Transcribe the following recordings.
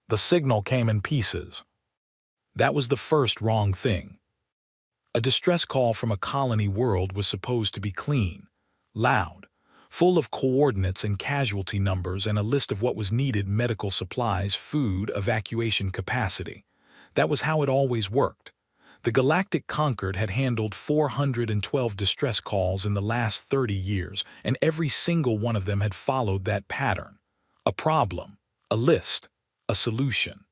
The signal came in pieces. That was the first wrong thing. A distress call from a colony world was supposed to be clean, loud, full of coordinates and casualty numbers and a list of what was needed: medical supplies, food, evacuation capacity. That was how it always worked. The Galactic Concord had handled 412 distress calls in the last 30 years, and every single one of them had followed that pattern. A problem, a list, a solution.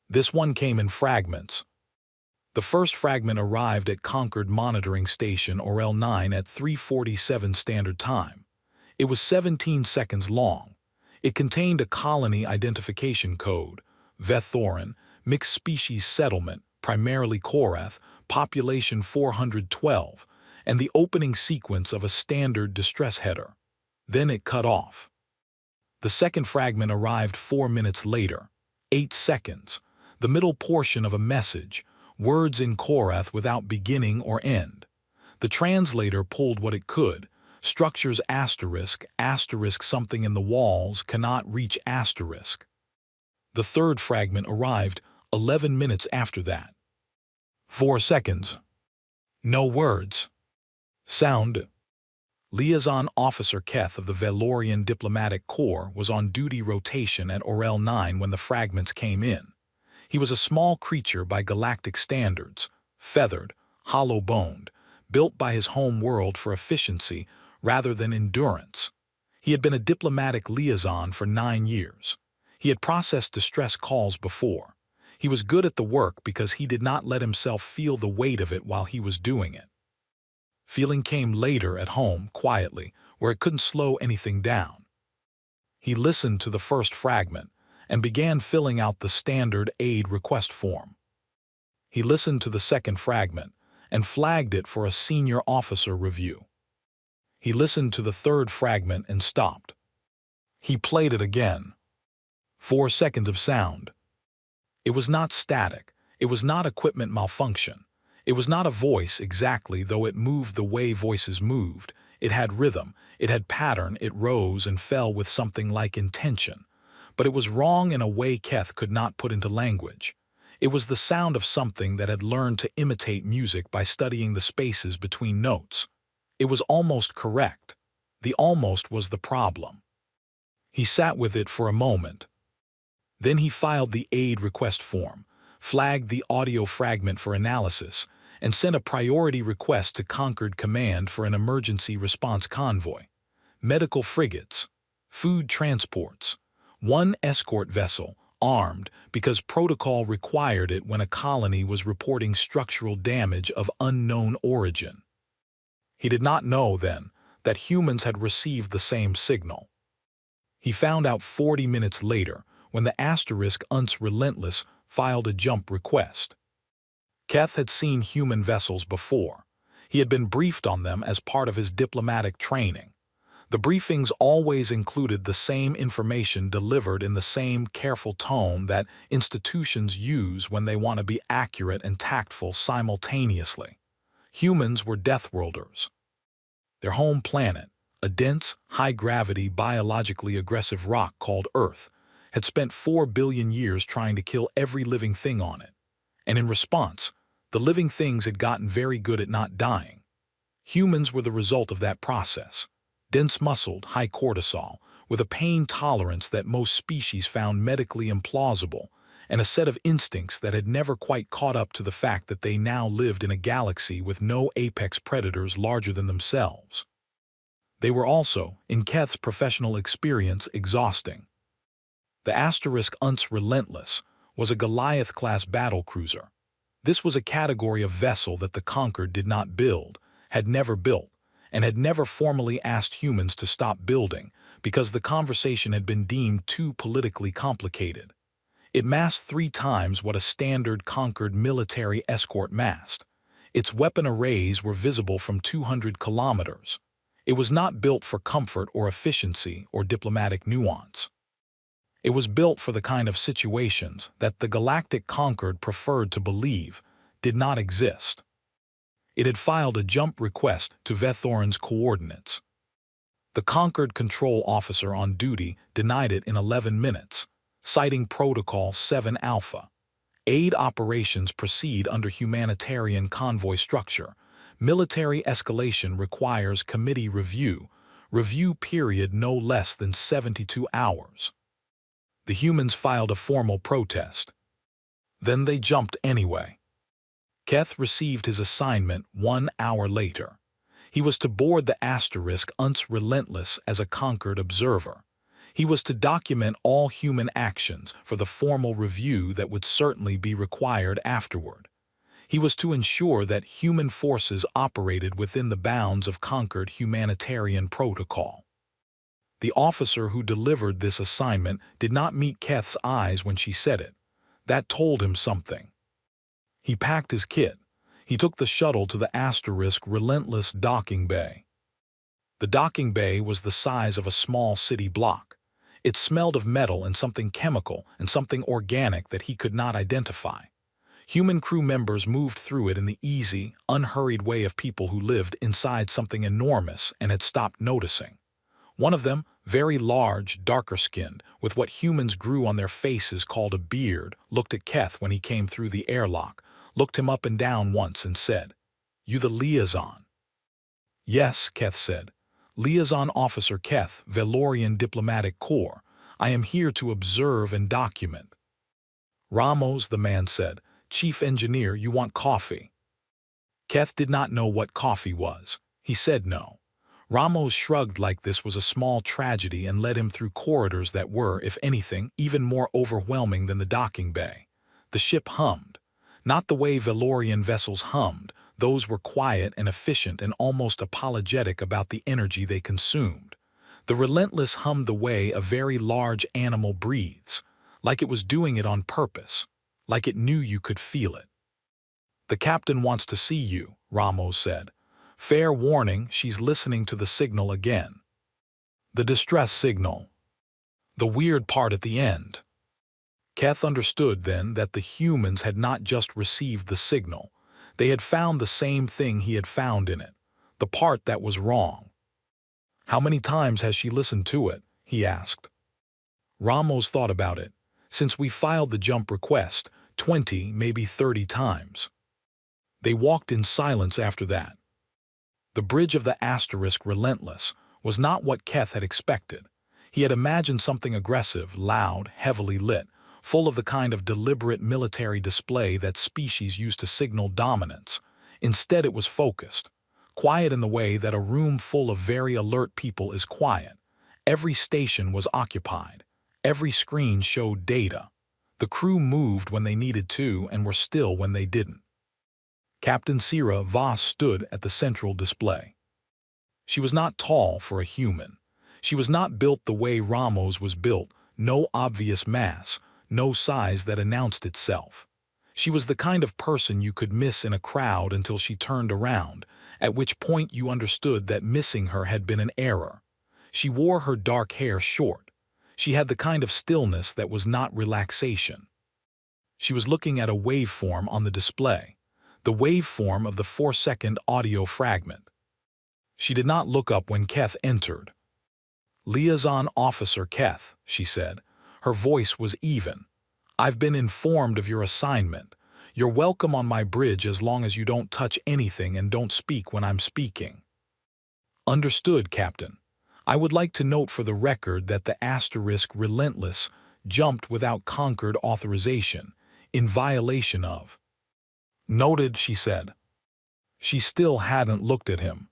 This one came in fragments. The first fragment arrived at Concord Monitoring Station, or L9, at 3:47 Standard Time. It was 17 seconds long. It contained a colony identification code, Vethoran, mixed species settlement, primarily Korath, population 412, and the opening sequence of a standard distress header. Then it cut off. The second fragment arrived 4 minutes later, 8 seconds, the middle portion of a message, words in Korath without beginning or end. The translator pulled what it could: structures asterisk, asterisk something in the walls, cannot reach asterisk. The third fragment arrived 11 minutes after that. 4 seconds. No words. Sound. Liaison Officer Keth of the Velorian Diplomatic Corps was on duty rotation at Orel 9 when the fragments came in. He was a small creature by galactic standards, feathered, hollow-boned, built by his home world for efficiency rather than endurance. He had been a diplomatic liaison for 9 years. He had processed distress calls before. He was good at the work because he did not let himself feel the weight of it while he was doing it. Feeling came later at home, quietly, where it couldn't slow anything down. He listened to the first fragment and began filling out the standard aid request form. He listened to the second fragment and flagged it for a senior officer review. He listened to the third fragment and stopped. He played it again. 4 seconds of sound. It was not static. It was not equipment malfunction. It was not a voice exactly, though it moved the way voices moved. It had rhythm. It had pattern. It rose and fell with something like intention. But it was wrong in a way Keth could not put into language. It was the sound of something that had learned to imitate music by studying the spaces between notes. It was almost correct. The almost was the problem. He sat with it for a moment. Then he filed the aid request form, flagged the audio fragment for analysis, and sent a priority request to Concord Command for an emergency response convoy, medical frigates, food transports, 1 escort vessel, armed because protocol required it when a colony was reporting structural damage of unknown origin. He did not know then that humans had received the same signal. He found out 40 minutes later when the asterisk UNS Relentless filed a jump request. Keth had seen human vessels before. He had been briefed on them as part of his diplomatic training. The briefings always included the same information delivered in the same careful tone that institutions use when they want to be accurate and tactful simultaneously. Humans were Deathworlders. Their home planet, a dense, high-gravity, biologically aggressive rock called Earth, had spent 4 billion years trying to kill every living thing on it. And in response, the living things had gotten very good at not dying. Humans were the result of that process. Dense-muscled, high cortisol, with a pain tolerance that most species found medically implausible, and a set of instincts that had never quite caught up to the fact that they now lived in a galaxy with no apex predators larger than themselves. They were also, in Keth's professional experience, exhausting. The asterisk UNS Relentless was a Goliath-class battlecruiser. This was a category of vessel that the Concord did not build, had never built, and had never formally asked humans to stop building because the conversation had been deemed too politically complicated. It massed 3 times what a standard Concord military escort massed. Its weapon arrays were visible from 200 kilometers. It was not built for comfort or efficiency or diplomatic nuance. It was built for the kind of situations that the Galactic Concord preferred to believe did not exist. It had filed a jump request to Vethoran's coordinates. The Concord control officer on duty denied it in 11 minutes, citing Protocol 7 Alpha. Aid operations proceed under humanitarian convoy structure. Military escalation requires committee review. Review period no less than 72 hours. The humans filed a formal protest. Then they jumped anyway. Keth received his assignment 1 hour later. He was to board the Asterisk Unce Relentless as a conquered observer. He was to document all human actions for the formal review that would certainly be required afterward. He was to ensure that human forces operated within the bounds of conquered humanitarian protocol. The officer who delivered this assignment did not meet Keth's eyes when she said it. That told him something. He packed his kit. He took the shuttle to the Asterisk Relentless docking bay. The docking bay was the size of a small city block. It smelled of metal and something chemical and something organic that he could not identify. Human crew members moved through it in the easy, unhurried way of people who lived inside something enormous and had stopped noticing. One of them, very large, darker-skinned, with what humans grew on their faces called a beard, looked at Keth when he came through the airlock, looked him up and down once and said, "You the liaison?" "Yes," Keth said. "Liaison Officer Keth, Valorian Diplomatic Corps. I am here to observe and document." "Ramos," the man said, "Chief Engineer, you want coffee?" Keth did not know what coffee was. He said no. Ramos shrugged like this was a small tragedy and led him through corridors that were, if anything, even more overwhelming than the docking bay. The ship hummed. Not the way Valorian vessels hummed. Those were quiet and efficient and almost apologetic about the energy they consumed. The Relentless hummed the way a very large animal breathes, like it was doing it on purpose, like it knew you could feel it. "The captain wants to see you," Ramos said. "Fair warning, she's listening to the signal again." The distress signal. The weird part at the end. Keth understood then that the humans had not just received the signal. They had found the same thing he had found in it, the part that was wrong. "How many times has she listened to it?" he asked. Ramos thought about it. "Since we filed the jump request, 20, maybe 30 times." They walked in silence after that. The bridge of the Asterisk Relentless was not what Keth had expected. He had imagined something aggressive, loud, heavily lit, full of the kind of deliberate military display that species use to signal dominance. Instead, it was focused. Quiet in the way that a room full of very alert people is quiet. Every station was occupied. Every screen showed data. The crew moved when they needed to and were still when they didn't. Captain Sierra Voss stood at the central display. She was not tall for a human. She was not built the way Ramos was built, no obvious mass, no size that announced itself. She was the kind of person you could miss in a crowd until she turned around, at which point you understood that missing her had been an error. She wore her dark hair short. She had the kind of stillness that was not relaxation. She was looking at a waveform on the display, the waveform of the 4-second audio fragment. She did not look up when Keth entered. "Liaison Officer Keth," she said. Her voice was even. "I've been informed of your assignment. You're welcome on my bridge as long as you don't touch anything and don't speak when I'm speaking." "Understood, Captain. I would like to note for the record that the Asterisk Relentless jumped without conquered authorization, in violation of." "Noted," she said. She still hadn't looked at him.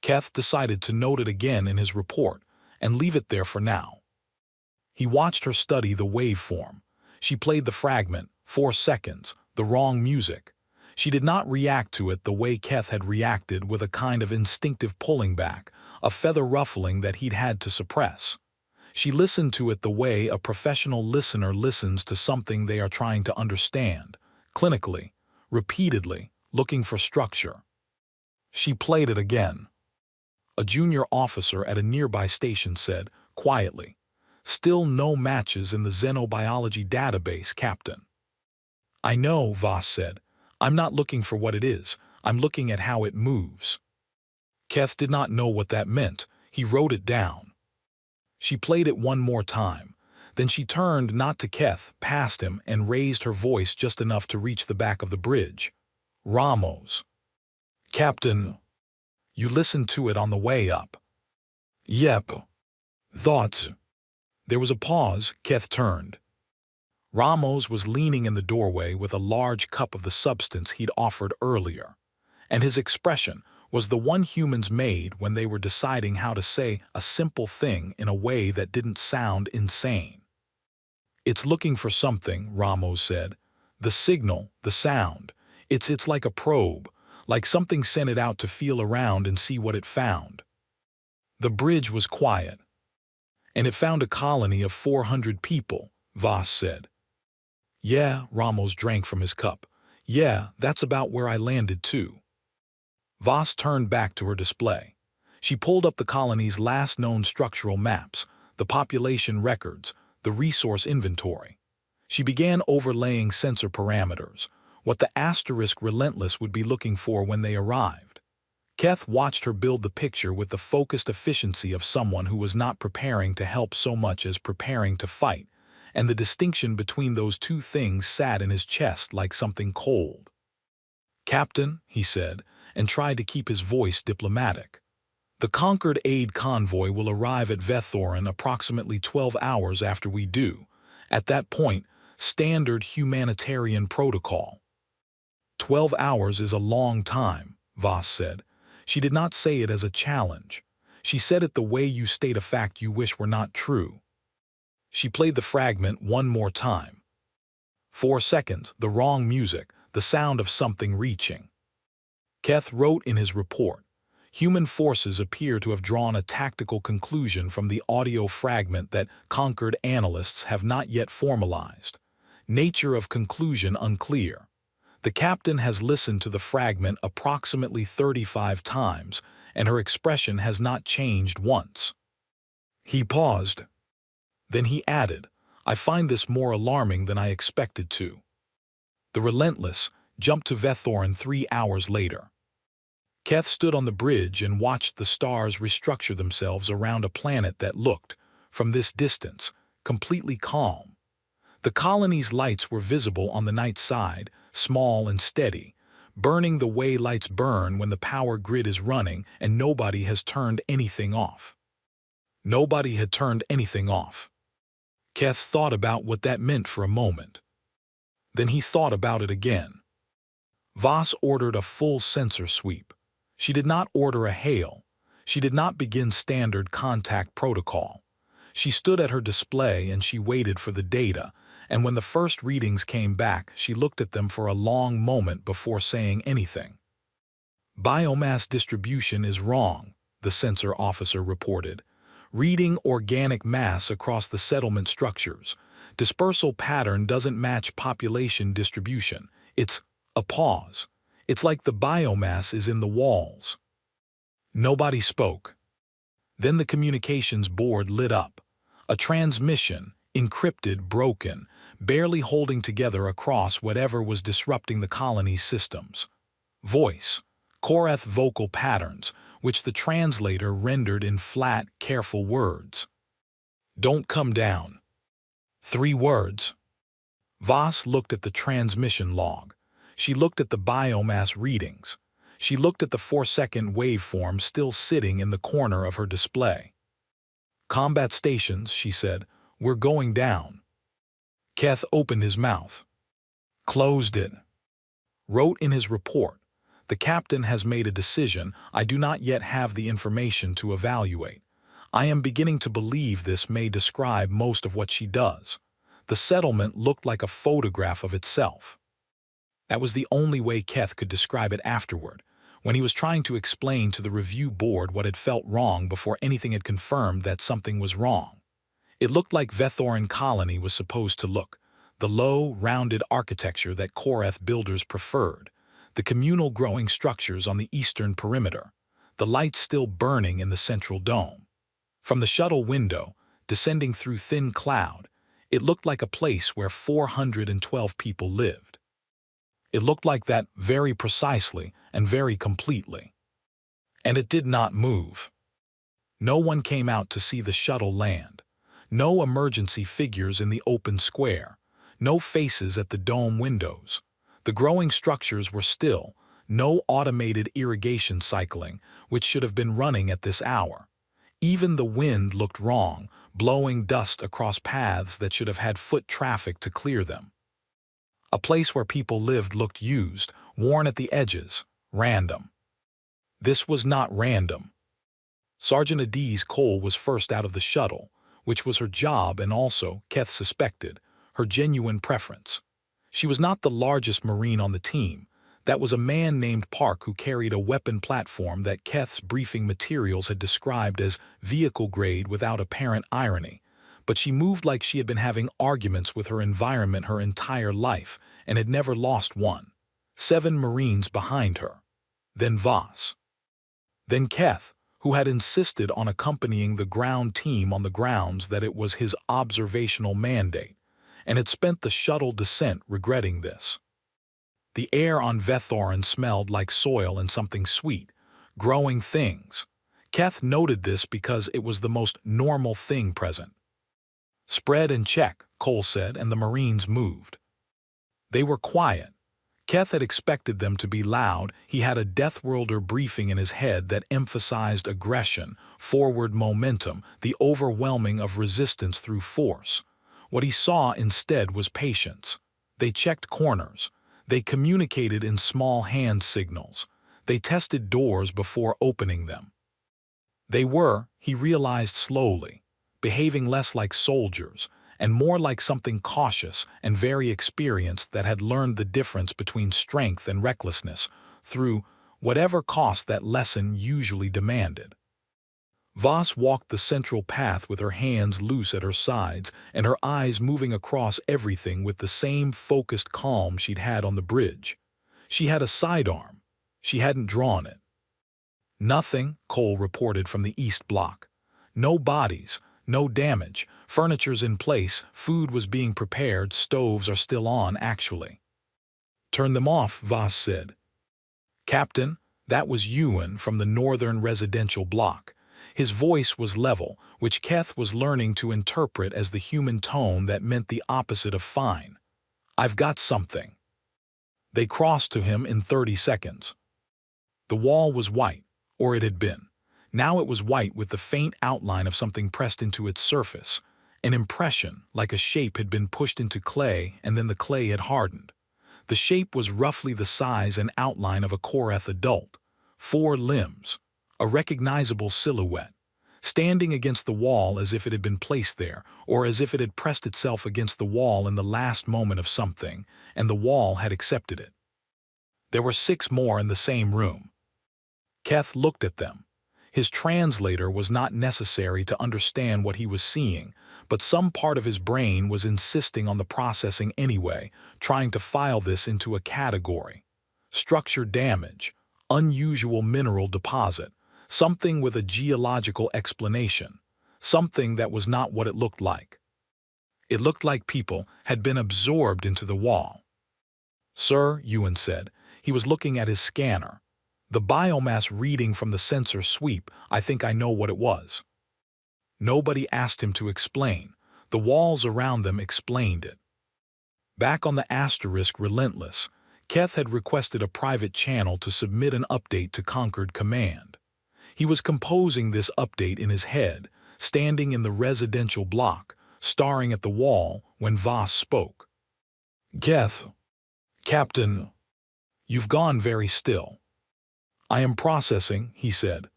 Keth decided to note it again in his report and leave it there for now. He watched her study the waveform. She played the fragment, 4 seconds, the wrong music. She did not react to it the way Keth had reacted, with a kind of instinctive pulling back, a feather ruffling that he'd had to suppress. She listened to it the way a professional listener listens to something they are trying to understand, clinically, repeatedly, looking for structure. She played it again. A junior officer at a nearby station said, quietly, "Still no matches in the xenobiology database, Captain." "I know," Voss said. "I'm not looking for what it is. I'm looking at how it moves." Keth did not know what that meant. He wrote it down. She played it one more time. Then she turned not to Keth, past him, and raised her voice just enough to reach the back of the bridge. Ramos. Captain. You listened to it on the way up. Yep. Thoughts. There was a pause. Keth turned. Ramos was leaning in the doorway with a large cup of the substance he'd offered earlier, and his expression was the one humans made when they were deciding how to say a simple thing in a way that didn't sound insane. It's looking for something, Ramos said. The signal, the sound. It's like a probe, like something sent it out to feel around and see what it found. The bridge was quiet. And it found a colony of 400 people, Voss said. Yeah, Ramos drank from his cup. Yeah, that's about where I landed too. Voss turned back to her display. She pulled up the colony's last known structural maps, the population records, the resource inventory. She began overlaying sensor parameters, what the asterisk Relentless would be looking for when they arrived. Keth watched her build the picture with the focused efficiency of someone who was not preparing to help so much as preparing to fight, and the distinction between those two things sat in his chest like something cold. Captain, he said, and tried to keep his voice diplomatic. The Conquered aid convoy will arrive at Vethorin approximately 12 hours after we do. At that point, standard humanitarian protocol. 12 hours is a long time, Voss said. She did not say it as a challenge. She said it the way you state a fact you wish were not true. She played the fragment one more time. 4 seconds, the wrong music, the sound of something reaching. Keth wrote in his report, human forces appear to have drawn a tactical conclusion from the audio fragment that Conquered analysts have not yet formalized. Nature of conclusion unclear. The captain has listened to the fragment approximately 35 times, and her expression has not changed once. He paused. Then he added, I find this more alarming than I expected to. The Relentless jumped to Vethorin 3 hours later. Keth stood on the bridge and watched the stars restructure themselves around a planet that looked, from this distance, completely calm. The colony's lights were visible on the night side, small and steady, burning the way lights burn when the power grid is running and nobody has turned anything off. Nobody had turned anything off. Keth thought about what that meant for a moment. Then he thought about it again. Voss ordered a full sensor sweep. She did not order a hail. She did not begin standard contact protocol. She stood at her display and she waited for the data, and when the first readings came back, she looked at them for a long moment before saying anything. Biomass distribution is wrong, the sensor officer reported. Reading organic mass across the settlement structures. Dispersal pattern doesn't match population distribution. It's a pause. It's like the biomass is in the walls. Nobody spoke. Then the communications board lit up. A transmission, encrypted, broken, barely holding together across whatever was disrupting the colony's systems. Voice. Korath vocal patterns, which the translator rendered in flat, careful words. Don't come down. 3 words. Voss looked at the transmission log. She looked at the biomass readings. She looked at the 4-second waveform still sitting in the corner of her display. Combat stations, she said, we're going down. Keth opened his mouth. Closed it. Wrote in his report, the captain has made a decision. I do not yet have the information to evaluate. I am beginning to believe this may describe most of what she does. The settlement looked like a photograph of itself. That was the only way Keth could describe it afterward, when he was trying to explain to the review board what had felt wrong before anything had confirmed that something was wrong. It looked like Vethorin colony was supposed to look, the low, rounded architecture that Korath builders preferred, the communal growing structures on the eastern perimeter, the lights still burning in the central dome. From the shuttle window, descending through thin cloud, it looked like a place where 412 people lived. It looked like that very precisely and very completely. And it did not move. No one came out to see the shuttle land. No emergency figures in the open square. No faces at the dome windows. The growing structures were still. No automated irrigation cycling, which should have been running at this hour. Even the wind looked wrong, blowing dust across paths that should have had foot traffic to clear them. A place where people lived looked used, worn at the edges, random. This was not random. Sergeant Adise Cole was first out of the shuttle, which was her job and also, Keth suspected, her genuine preference. She was not the largest Marine on the team. That was a man named Park who carried a weapon platform that Keth's briefing materials had described as vehicle grade without apparent irony. But she moved like she had been having arguments with her environment her entire life and had never lost one. 7 Marines behind her. Then Voss. Then Keth, who had insisted on accompanying the ground team on the grounds that it was his observational mandate, and had spent the shuttle descent regretting this. The air on Vethorin smelled like soil and something sweet, growing things. Keth noted this because it was the most normal thing present. "Spread and check," Cole said, and the Marines moved. They were quiet. Keth had expected them to be loud. He had a Deathworlder briefing in his head that emphasized aggression, forward momentum, the overwhelming of resistance through force. What he saw instead was patience. They checked corners. They communicated in small hand signals. They tested doors before opening them. They were, he realized slowly, behaving less like soldiers and more like something cautious and very experienced that had learned the difference between strength and recklessness through whatever cost that lesson usually demanded. Voss walked the central path with her hands loose at her sides and her eyes moving across everything with the same focused calm she'd had on the bridge. She had a sidearm. She hadn't drawn it. "Nothing," Cole reported from the east block. "No bodies, no damage, furniture's in place, food was being prepared, stoves are still on actually." "Turn them off," Voss said. "Captain," that was Ewan from the northern residential block. His voice was level, which Keth was learning to interpret as the human tone that meant the opposite of fine. "I've got something." They crossed to him in 30 seconds. The wall was white, or it had been. Now it was white with the faint outline of something pressed into its surface. An impression, like a shape had been pushed into clay and then the clay had hardened. The shape was roughly the size and outline of a Korath adult. 4 limbs. A recognizable silhouette. Standing against the wall as if it had been placed there, or as if it had pressed itself against the wall in the last moment of something, and the wall had accepted it. There were 6 more in the same room. Keth looked at them. His translator was not necessary to understand what he was seeing, but some part of his brain was insisting on the processing anyway, trying to file this into a category. Structure damage, unusual mineral deposit, something with a geological explanation, something that was not what it looked like. It looked like people had been absorbed into the wall. "Sir," Ewan said. He was looking at his scanner. "The biomass reading from the sensor sweep, I think I know what it was." Nobody asked him to explain. The walls around them explained it. Back on the asterisk Relentless, Keth had requested a private channel to submit an update to Concord Command. He was composing this update in his head, standing in the residential block, staring at the wall when Voss spoke. "Keth, Captain, you've gone very still." "I am processing," he said.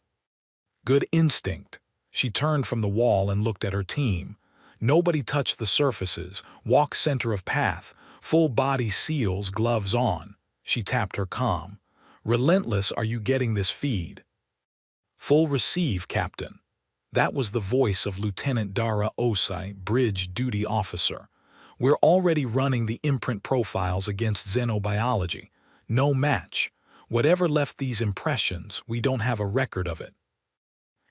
"Good instinct." She turned from the wall and looked at her team. Nobody touched the surfaces, walk center of path, full body seals, gloves on. She tapped her comm. "Relentless, are you getting this feed?" "Full receive, Captain." That was the voice of Lieutenant Dara Osai, bridge duty officer. "We're already running the imprint profiles against xenobiology. No match. Whatever left these impressions, we don't have a record of it."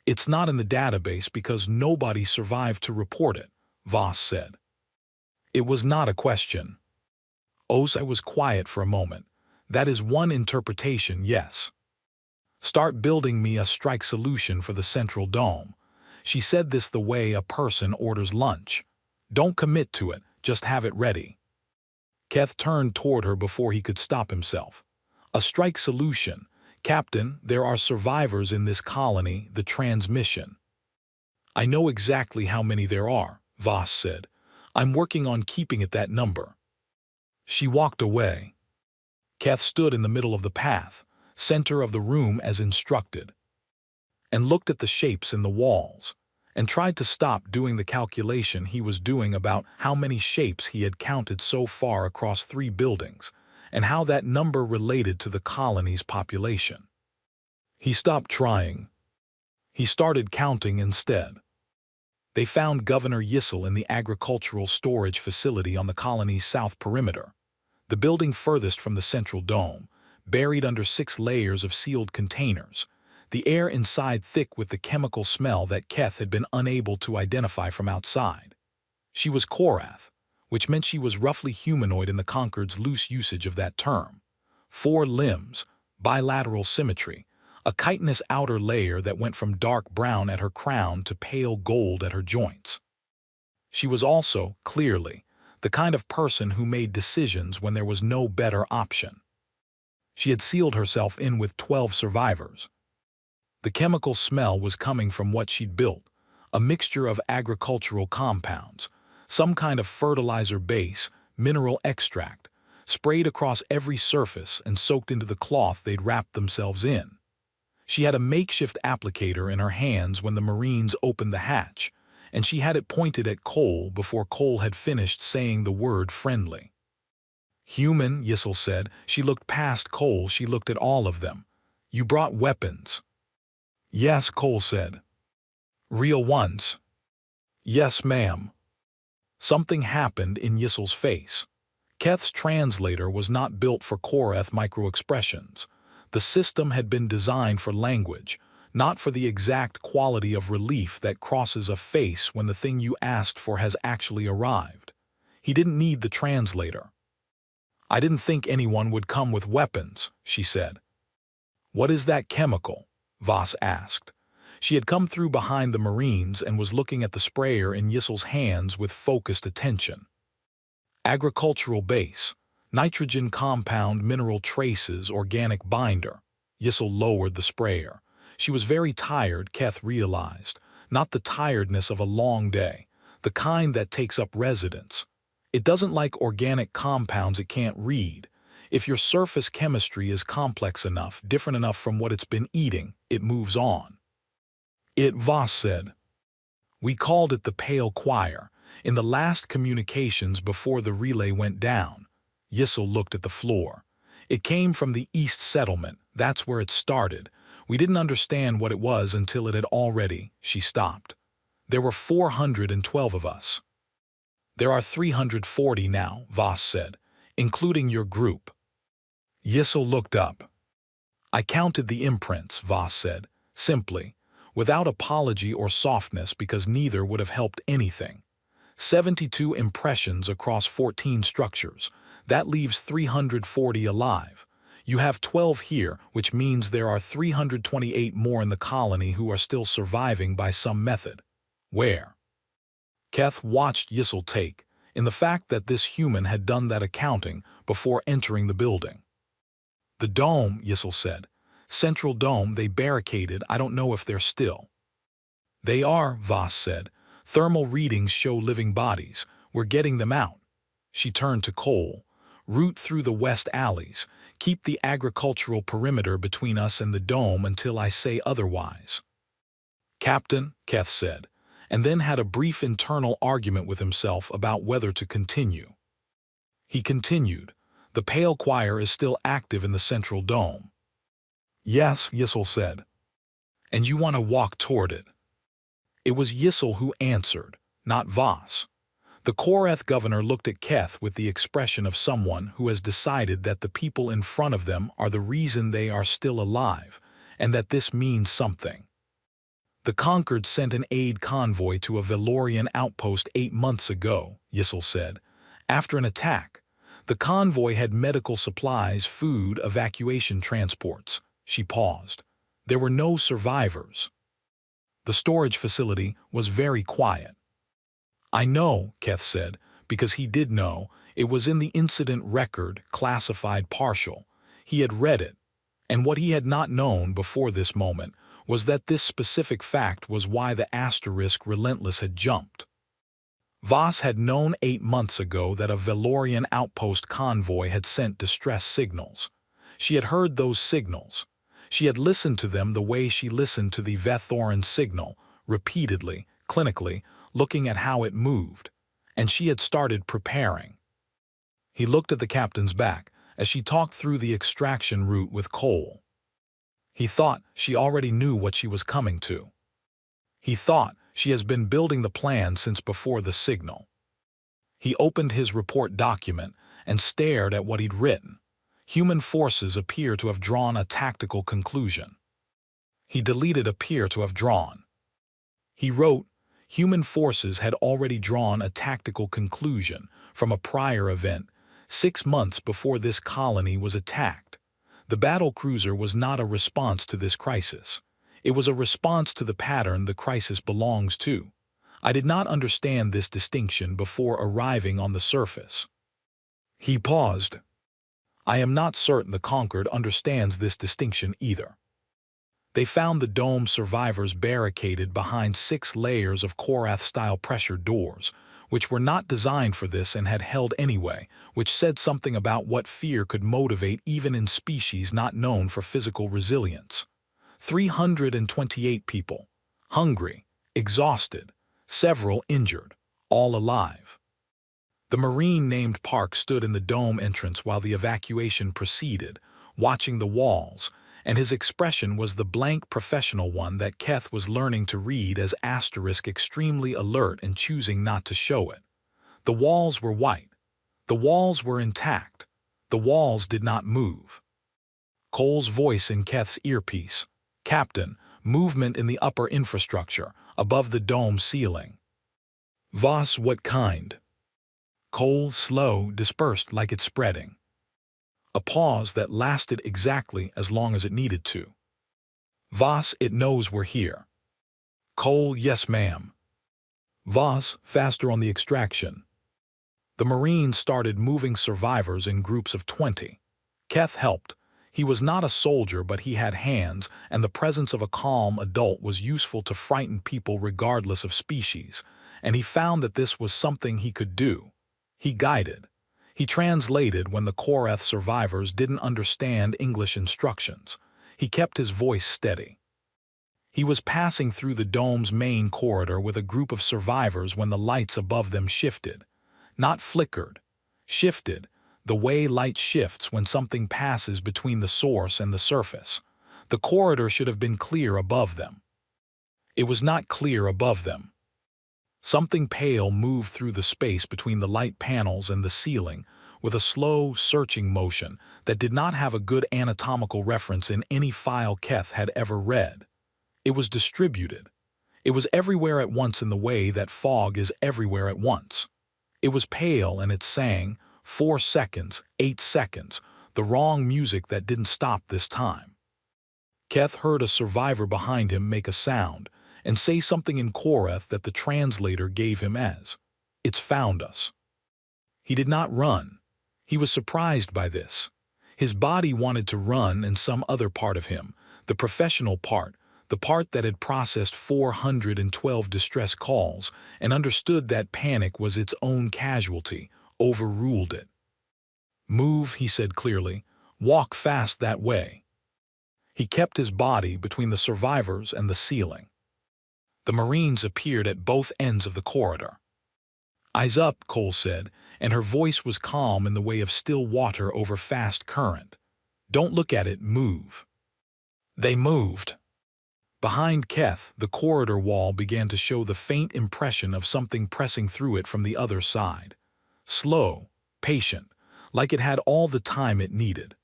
"It's not in the database because nobody survived to report it," Voss said. It was not a question. Osai was quiet for a moment. "That is one interpretation, yes." "Start building me a strike solution for the central dome." She said this the way a person orders lunch. Don't commit to it, just have it ready. Keth turned toward her before he could stop himself. A strike solution. Captain, there are survivors in this colony, the transmission. I know exactly how many there are, Voss said. I'm working on keeping it that number. She walked away. Keth stood in the middle of the path, center of the room as instructed, and looked at the shapes in the walls, and tried to stop doing the calculation he was doing about how many shapes he had counted so far across 3 buildings, and how that number related to the colony's population. He stopped trying. He started counting instead. They found Governor Yissel in the agricultural storage facility on the colony's south perimeter, the building furthest from the central dome, buried under 6 layers of sealed containers, the air inside thick with the chemical smell that Keth had been unable to identify from outside. She was Korath, which meant she was roughly humanoid in the Concord's loose usage of that term. 4 limbs, bilateral symmetry, a chitinous outer layer that went from dark brown at her crown to pale gold at her joints. She was also, clearly, the kind of person who made decisions when there was no better option. She had sealed herself in with 12 survivors. The chemical smell was coming from what she'd built, a mixture of agricultural compounds, some kind of fertilizer base, mineral extract, sprayed across every surface and soaked into the cloth they'd wrapped themselves in. She had a makeshift applicator in her hands when the Marines opened the hatch, and she had it pointed at Cole before Cole had finished saying the word friendly. Human, Yissel said. She looked past Cole, she looked at all of them. You brought weapons. Yes, Cole said. Real ones? Yes, ma'am. Something happened in Yissel's face. Keth's translator was not built for Korath microexpressions. The system had been designed for language, not for the exact quality of relief that crosses a face when the thing you asked for has actually arrived. He didn't need the translator. I didn't think anyone would come with weapons, she said. What is that chemical? Voss asked. She had come through behind the Marines and was looking at the sprayer in Yissel's hands with focused attention. Agricultural base, nitrogen compound, mineral traces, organic binder. Yissel lowered the sprayer. She was very tired, Keth realized. Not the tiredness of a long day, the kind that takes up residence. It doesn't like organic compounds it can't read. If your surface chemistry is complex enough, different enough from what it's been eating, it moves on. Voss said. We called it the Pale Choir, in the last communications before the relay went down. Yissel looked at the floor. It came from the East Settlement, that's where it started. We didn't understand what it was until it had already, she stopped. There were 412 of us. There are 340 now, Voss said, including your group. Yissel looked up. I counted the imprints, Voss said, simply, without apology or softness because neither would have helped anything. 72 impressions across 14 structures. That leaves 340 alive. You have 12 here, which means there are 328 more in the colony who are still surviving by some method. Where? Keth watched Yissel take, in the fact that this human had done that accounting before entering the building. The dome, Yissel said. Central dome, they barricaded, I don't know if they're still. They are, Voss said. Thermal readings show living bodies. We're getting them out. She turned to Cole. Route through the west alleys. Keep the agricultural perimeter between us and the dome until I say otherwise. Captain, Keth said, and then had a brief internal argument with himself about whether to continue. He continued. The Pale Choir is still active in the central dome. Yes, Yissel said. And you want to walk toward it. It was Yissel who answered, not Voss. The Korath governor looked at Keth with the expression of someone who has decided that the people in front of them are the reason they are still alive, and that this means something. The Concord sent an aid convoy to a Valorian outpost 8 months ago, Yissel said, after an attack. The convoy had medical supplies, food, evacuation transports. She paused. There were no survivors. The storage facility was very quiet. "I know," Keth said, because he did know. It was in the incident record, classified partial. He had read it, and what he had not known before this moment was that this specific fact was why the asterisk Relentless had jumped. Voss had known 8 months ago that a Valorian outpost convoy had sent distress signals. She had heard those signals. She had listened to them the way she listened to the Vethoran signal, repeatedly, clinically, looking at how it moved, and she had started preparing. He looked at the captain's back as she talked through the extraction route with Cole. He thought she already knew what she was coming to. He thought she has been building the plan since before the signal. He opened his report document and stared at what he'd written. Human forces appear to have drawn a tactical conclusion. He deleted appear to have drawn. He wrote, human forces had already drawn a tactical conclusion from a prior event 6 months before this colony was attacked. The battle cruiser was not a response to this crisis. It was a response to the pattern the crisis belongs to. I did not understand this distinction before arriving on the surface. He paused. I am not certain the Conquered understands this distinction either. They found the dome survivors barricaded behind 6 layers of Korath-style pressure doors, which were not designed for this and had held anyway, which said something about what fear could motivate even in species not known for physical resilience. 328 people, hungry, exhausted, several injured, all alive. The Marine named Park stood in the dome entrance while the evacuation proceeded, watching the walls, and his expression was the blank professional one that Keth was learning to read as asterisk extremely alert and choosing not to show it. The walls were white. The walls were intact. The walls did not move. Cole's voice in Keth's earpiece. Captain, movement in the upper infrastructure, above the dome ceiling. Voss, what kind? Cole, slow, dispersed like it's spreading. A pause that lasted exactly as long as it needed to. Voss, it knows we're here. Cole, yes ma'am. Voss, faster on the extraction. The Marines started moving survivors in groups of 20. Keth helped. He was not a soldier, but he had hands, and the presence of a calm adult was useful to frighten people regardless of species, and he found that this was something he could do. He guided. He translated when the Korath survivors didn't understand English instructions. He kept his voice steady. He was passing through the dome's main corridor with a group of survivors when the lights above them shifted. Not flickered. Shifted, the way light shifts when something passes between the source and the surface. The corridor should have been clear above them. It was not clear above them. Something pale moved through the space between the light panels and the ceiling with a slow, searching motion that did not have a good anatomical reference in any file Keth had ever read. It was distributed. It was everywhere at once in the way that fog is everywhere at once. It was pale and it sang, 4 seconds, 8 seconds, the wrong music that didn't stop this time. Keth heard a survivor behind him make a sound and say something in Korath that the translator gave him as, "It's found us." He did not run. He was surprised by this. His body wanted to run, and some other part of him, the professional part, the part that had processed 412 distress calls and understood that panic was its own casualty, overruled it. "Move," he said clearly. "Walk fast that way." He kept his body between the survivors and the ceiling. The Marines appeared at both ends of the corridor. "Eyes up," Cole said, and her voice was calm in the way of still water over fast current. "Don't look at it, move." They moved. Behind Keth, the corridor wall began to show the faint impression of something pressing through it from the other side. Slow, patient, like it had all the time it needed.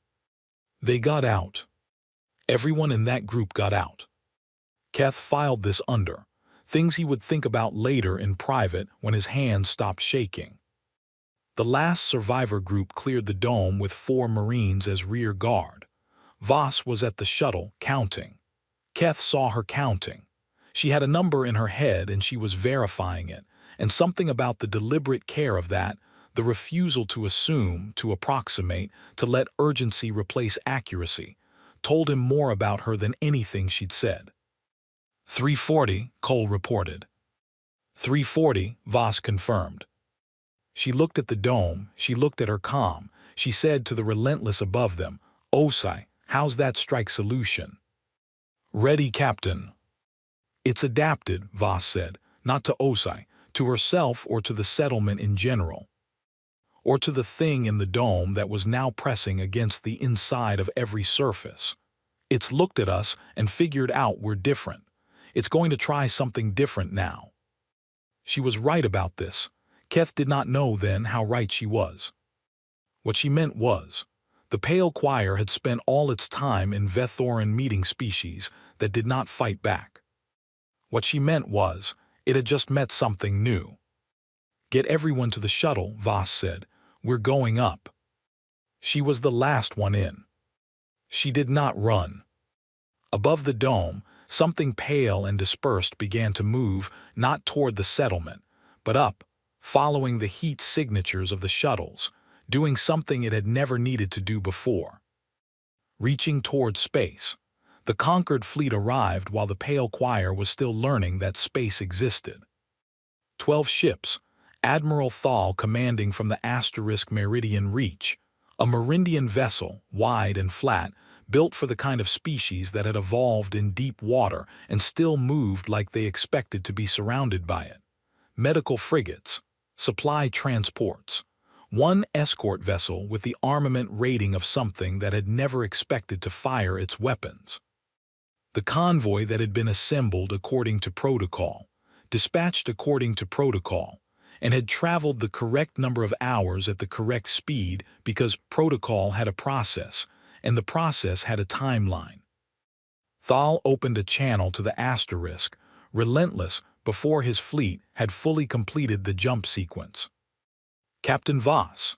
They got out. Everyone in that group got out. Keth filed this under. Things he would think about later in private when his hands stopped shaking. The last survivor group cleared the dome with 4 Marines as rear guard. Voss was at the shuttle, counting. Keth saw her counting. She had a number in her head and she was verifying it, and something about the deliberate care of that, the refusal to assume, to approximate, to let urgency replace accuracy, told him more about her than anything she'd said. 3:40, Cole reported. 3:40, Voss confirmed. She looked at the dome, she looked at her comm, she said to the relentless above them, "Osai, how's that strike solution?" "Ready, Captain." "It's adapted," Voss said, "not to Osai, to herself or to the settlement in general, or to the thing in the dome that was now pressing against the inside of every surface. It's looked at us and figured out we're different. It's going to try something different now." She was right about this. Keth did not know then how right she was. What she meant was, the Pale Choir had spent all its time in Vethoran meeting species that did not fight back. What she meant was, it had just met something new. "Get everyone to the shuttle," Voss said. "We're going up." She was the last one in. She did not run. Above the dome, something pale and dispersed began to move, not toward the settlement, but up, following the heat signatures of the shuttles, doing something it had never needed to do before. Reaching toward space. The conquered fleet arrived while the Pale Choir was still learning that space existed. 12 ships, Admiral Thal commanding from the Asterisk Meridian Reach, a Merindian vessel, wide and flat, built for the kind of species that had evolved in deep water and still moved like they expected to be surrounded by it. Medical frigates, supply transports, one escort vessel with the armament rating of something that had never expected to fire its weapons. The convoy that had been assembled according to protocol, dispatched according to protocol, and had traveled the correct number of hours at the correct speed because protocol had a process, and the process had a timeline. Thal opened a channel to the Asterisk, relentless, before his fleet had fully completed the jump sequence. "Captain Voss."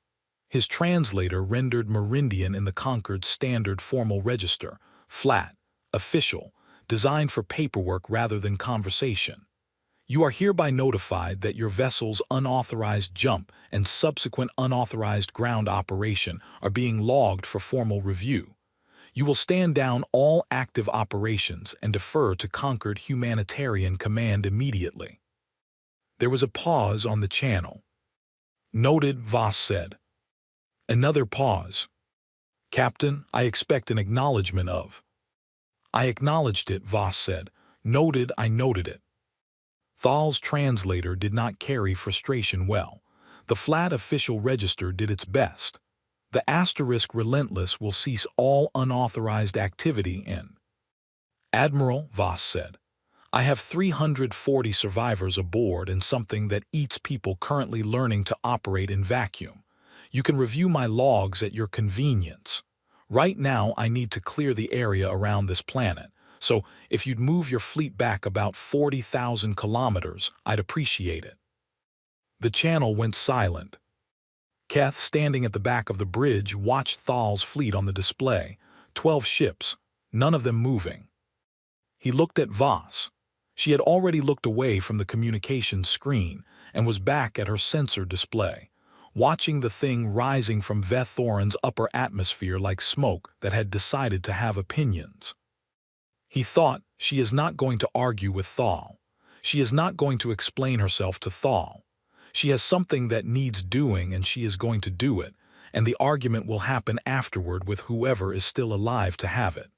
His translator rendered Merindian in the Conquered standard formal register, flat, official, designed for paperwork rather than conversation. "You are hereby notified that your vessel's unauthorized jump and subsequent unauthorized ground operation are being logged for formal review. You will stand down all active operations and defer to Conquered Humanitarian Command immediately." There was a pause on the channel. "Noted," Voss said. Another pause. "Captain, I expect an acknowledgement of." "I acknowledged it," Voss said. "Noted, I noted it." Thal's translator did not carry frustration well. The flat official register did its best. "The Asterisk Relentless will cease all unauthorized activity in." "Admiral," Voss said, "I have 340 survivors aboard and something that eats people currently learning to operate in vacuum. You can review my logs at your convenience. Right now I need to clear the area around this planet, so if you'd move your fleet back about 40,000 kilometers, I'd appreciate it." The channel went silent. Keth, standing at the back of the bridge, watched Thal's fleet on the display, 12 ships, none of them moving. He looked at Voss. She had already looked away from the communications screen and was back at her sensor display, watching the thing rising from Vethoran's upper atmosphere like smoke that had decided to have opinions. He thought, she is not going to argue with Thal. She is not going to explain herself to Thal. She has something that needs doing and she is going to do it, and the argument will happen afterward with whoever is still alive to have it.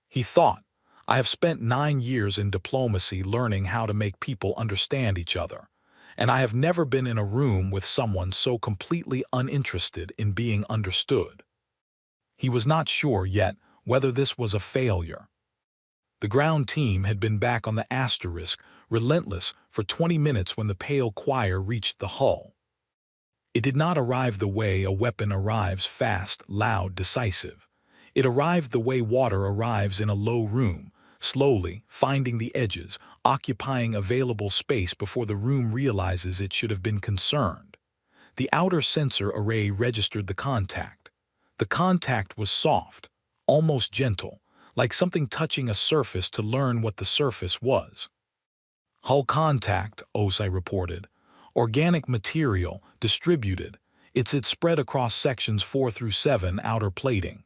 He thought, I have spent 9 years in diplomacy learning how to make people understand each other, and I have never been in a room with someone so completely uninterested in being understood. He was not sure yet whether this was a failure. The ground team had been back on the Asterisk, relentless, for 20 minutes when the Pale Choir reached the hull. It did not arrive the way a weapon arrives, fast, loud, decisive. It arrived the way water arrives in a low room, slowly, finding the edges, occupying available space before the room realizes it should have been concerned. The outer sensor array registered the contact. The contact was soft, almost gentle, like something touching a surface to learn what the surface was. Hull contact, OSI reported. Organic material, distributed. It's spread across sections 4 through 7 outer plating.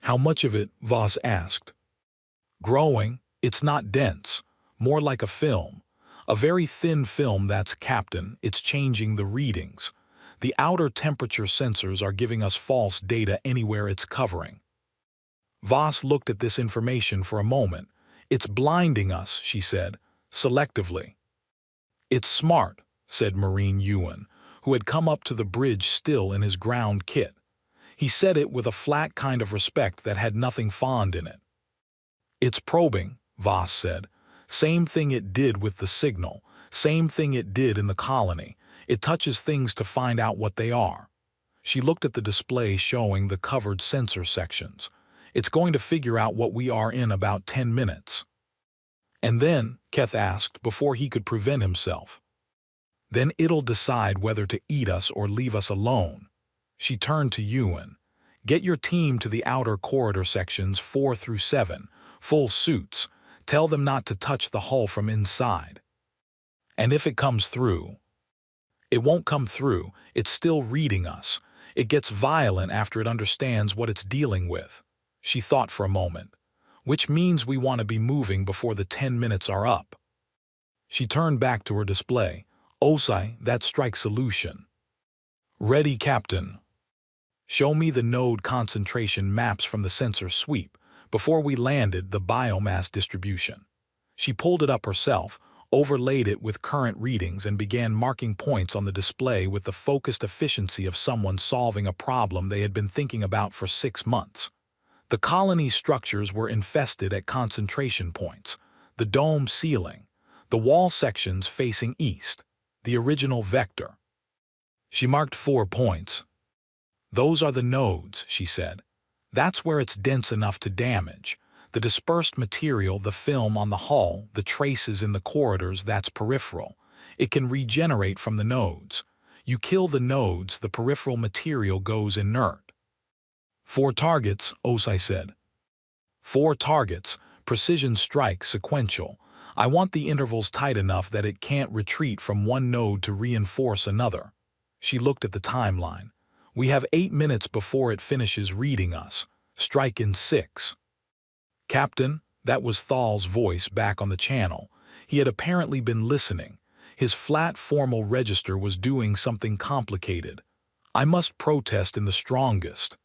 How much of it? Voss asked. Growing. It's not dense. More like a film. A very thin film, that's Captain. It's changing the readings. The outer temperature sensors are giving us false data anywhere it's covering. Voss looked at this information for a moment. It's blinding us, she said, selectively. It's smart, said Marine Ewan, who had come up to the bridge still in his ground kit. He said it with a flat kind of respect that had nothing fond in it. It's probing, Voss said. Same thing it did with the signal, same thing it did in the colony. It touches things to find out what they are. She looked at the display showing the covered sensor sections. It's going to figure out what we are in about 10 minutes. And then, Keth asked before he could prevent himself. Then it'll decide whether to eat us or leave us alone. She turned to Ewan. Get your team to the outer corridor sections 4 through 7, full suits. Tell them not to touch the hull from inside. And if it comes through, it won't come through. It's still reading us. It gets violent after it understands what it's dealing with. She thought for a moment. Which means we want to be moving before the 10 minutes are up. She turned back to her display. OSI, that strike solution. Ready, Captain. Show me the node concentration maps from the sensor sweep. Before we landed, the biomass distribution. She pulled it up herself, overlaid it with current readings, and began marking points on the display with the focused efficiency of someone solving a problem they had been thinking about for 6 months. The colony's structures were infested at concentration points, the dome ceiling, the wall sections facing east, the original vector. She marked 4 points. Those are the nodes, she said. That's where it's dense enough to damage. The dispersed material, the film on the hull, the traces in the corridors, that's peripheral. It can regenerate from the nodes. You kill the nodes, the peripheral material goes inert. 4 targets, OSI said. 4 targets, precision strike, sequential. I want the intervals tight enough that it can't retreat from one node to reinforce another. She looked at the timeline. We have 8 minutes before it finishes reading us. Strike in 6. Captain, that was Thal's voice back on the channel. He had apparently been listening. His flat, formal register was doing something complicated. I must protest in the strongest.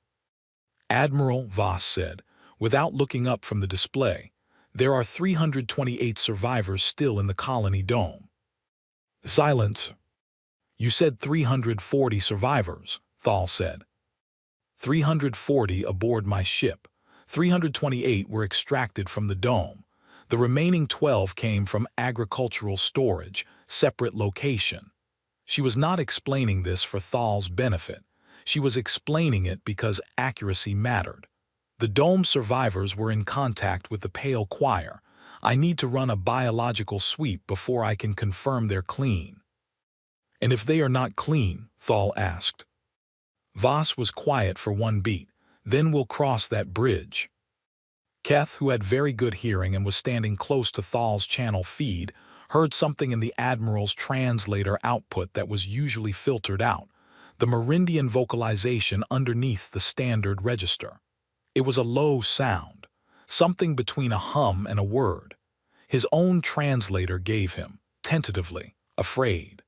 Admiral, Voss said, without looking up from the display. There are 328 survivors still in the colony dome. Silence. You said 340 survivors, Thal said. 340 aboard my ship. 328 were extracted from the dome. The remaining 12 came from agricultural storage, separate location. She was not explaining this for Thal's benefit. She was explaining it because accuracy mattered. The dome survivors were in contact with the Pale Choir. I need to run a biological sweep before I can confirm they're clean. And if they are not clean, Thal asked. Voss was quiet for one beat. Then we'll cross that bridge. Keth, who had very good hearing and was standing close to Thal's channel feed, heard something in the Admiral's translator output that was usually filtered out, the Merindian vocalization underneath the standard register. It was a low sound, something between a hum and a word. His own translator gave him, tentatively, afraid.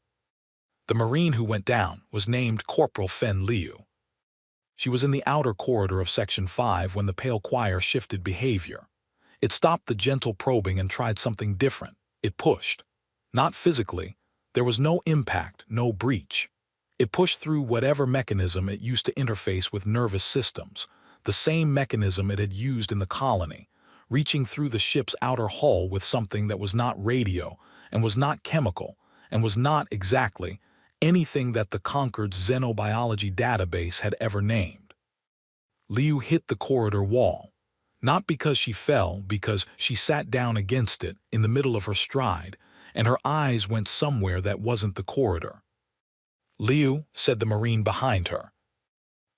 The Marine who went down was named Corporal Fen Liu. She was in the outer corridor of Section 5 when the Pale Choir shifted behavior. It stopped the gentle probing and tried something different. It pushed. Not physically. There was no impact, no breach. It pushed through whatever mechanism it used to interface with nervous systems, the same mechanism it had used in the colony, reaching through the ship's outer hull with something that was not radio, and was not chemical, and was not, exactly, anything that the Concord's xenobiology database had ever named. Liu hit the corridor wall, not because she fell, because she sat down against it in the middle of her stride, and her eyes went somewhere that wasn't the corridor. Liu, said the Marine behind her.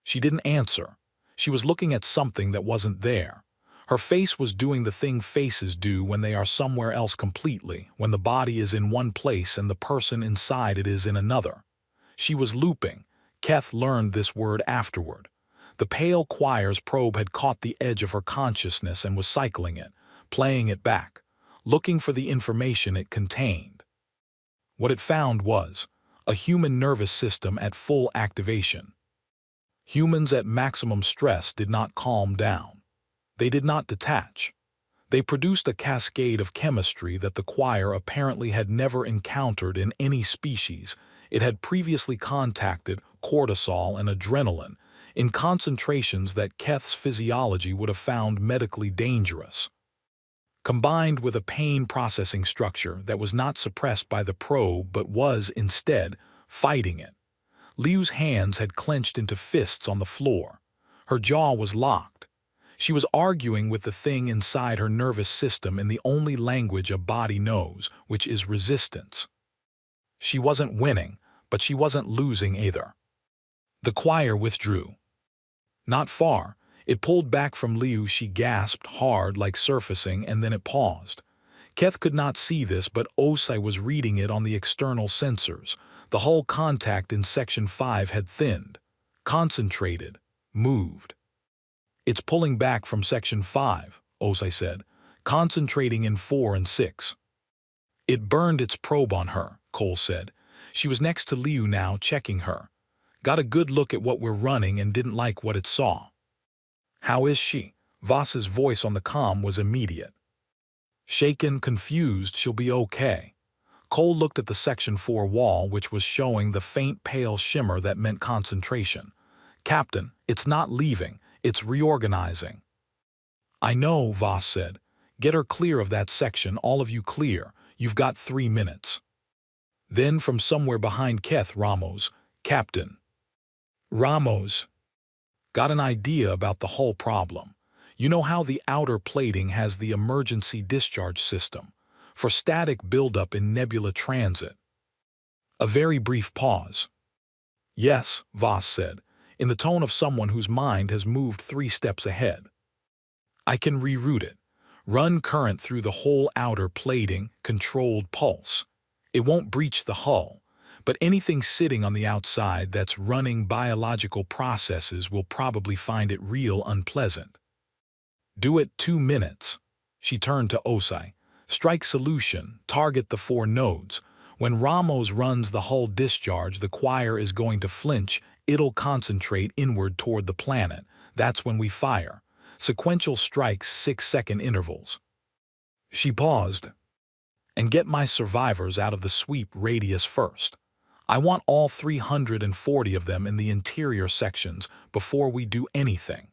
She didn't answer. She was looking at something that wasn't there. Her face was doing the thing faces do when they are somewhere else completely, when the body is in one place and the person inside it is in another. She was looping. Keth learned this word afterward. The pale choir's probe had caught the edge of her consciousness and was cycling it, playing it back, looking for the information it contained. What it found was a human nervous system at full activation. Humans at maximum stress did not calm down. They did not detach. They produced a cascade of chemistry that the choir apparently had never encountered in any species. It had previously contacted cortisol and adrenaline in concentrations that Keth's physiology would have found medically dangerous. Combined with a pain processing structure that was not suppressed by the probe but was, instead, fighting it. Liu's hands had clenched into fists on the floor. Her jaw was locked. She was arguing with the thing inside her nervous system in the only language a body knows, which is resistance. She wasn't winning, but she wasn't losing either. The choir withdrew. Not far. It pulled back from Liu. She gasped hard, like surfacing, and then it paused. Keth could not see this, but Osai was reading it on the external sensors. The hull contact in Section 5 had thinned, concentrated, moved. "It's pulling back from Section 5, Osai said, concentrating in 4 and 6. "It burned its probe on her," Cole said. She was next to Liu now, checking her. "Got a good look at what we're running and didn't like what it saw." "How is she?" Voss's voice on the comm was immediate. "Shaken, confused, she'll be okay." Cole looked at the Section 4 wall, which was showing the faint pale shimmer that meant concentration. "Captain, it's not leaving, it's reorganizing." "I know," Voss said. "Get her clear of that section, all of you clear. You've got 3 minutes. Then from somewhere behind Keth, Ramos, "Captain." Ramos. "Got an idea about the hull problem. You know how the outer plating has the emergency discharge system for static buildup in nebula transit?" A very brief pause. "Yes," Voss said, in the tone of someone whose mind has moved 3 steps ahead. "I can reroute it. Run current through the whole outer plating, controlled pulse. It won't breach the hull, but anything sitting on the outside that's running biological processes will probably find it real unpleasant." "Do it 2 minutes." She turned to Osai. "Strike solution, target the 4 nodes. When Ramos runs the hull discharge, the choir is going to flinch. It'll concentrate inward toward the planet. That's when we fire. Sequential strikes, 6-second intervals." She paused. "And get my survivors out of the sweep radius first. I want all 340 of them in the interior sections before we do anything."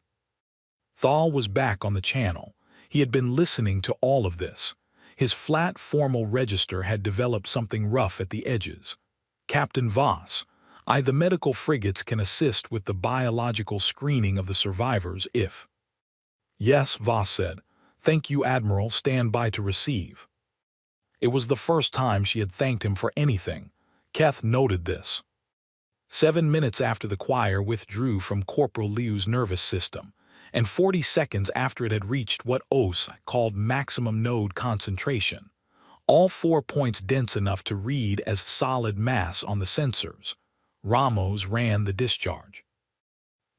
Thal was back on the channel. He had been listening to all of this. His flat, formal register had developed something rough at the edges. "Captain Voss, the medical frigates can assist with the biological screening of the survivors if—" "Yes," Voss said. "Thank you, Admiral. Stand by to receive." It was the first time she had thanked him for anything. Keth noted this. 7 minutes after the choir withdrew from Corporal Liu's nervous system, and 40 seconds after it had reached what Os called maximum node concentration, all 4 points dense enough to read as solid mass on the sensors, Ramos ran the discharge.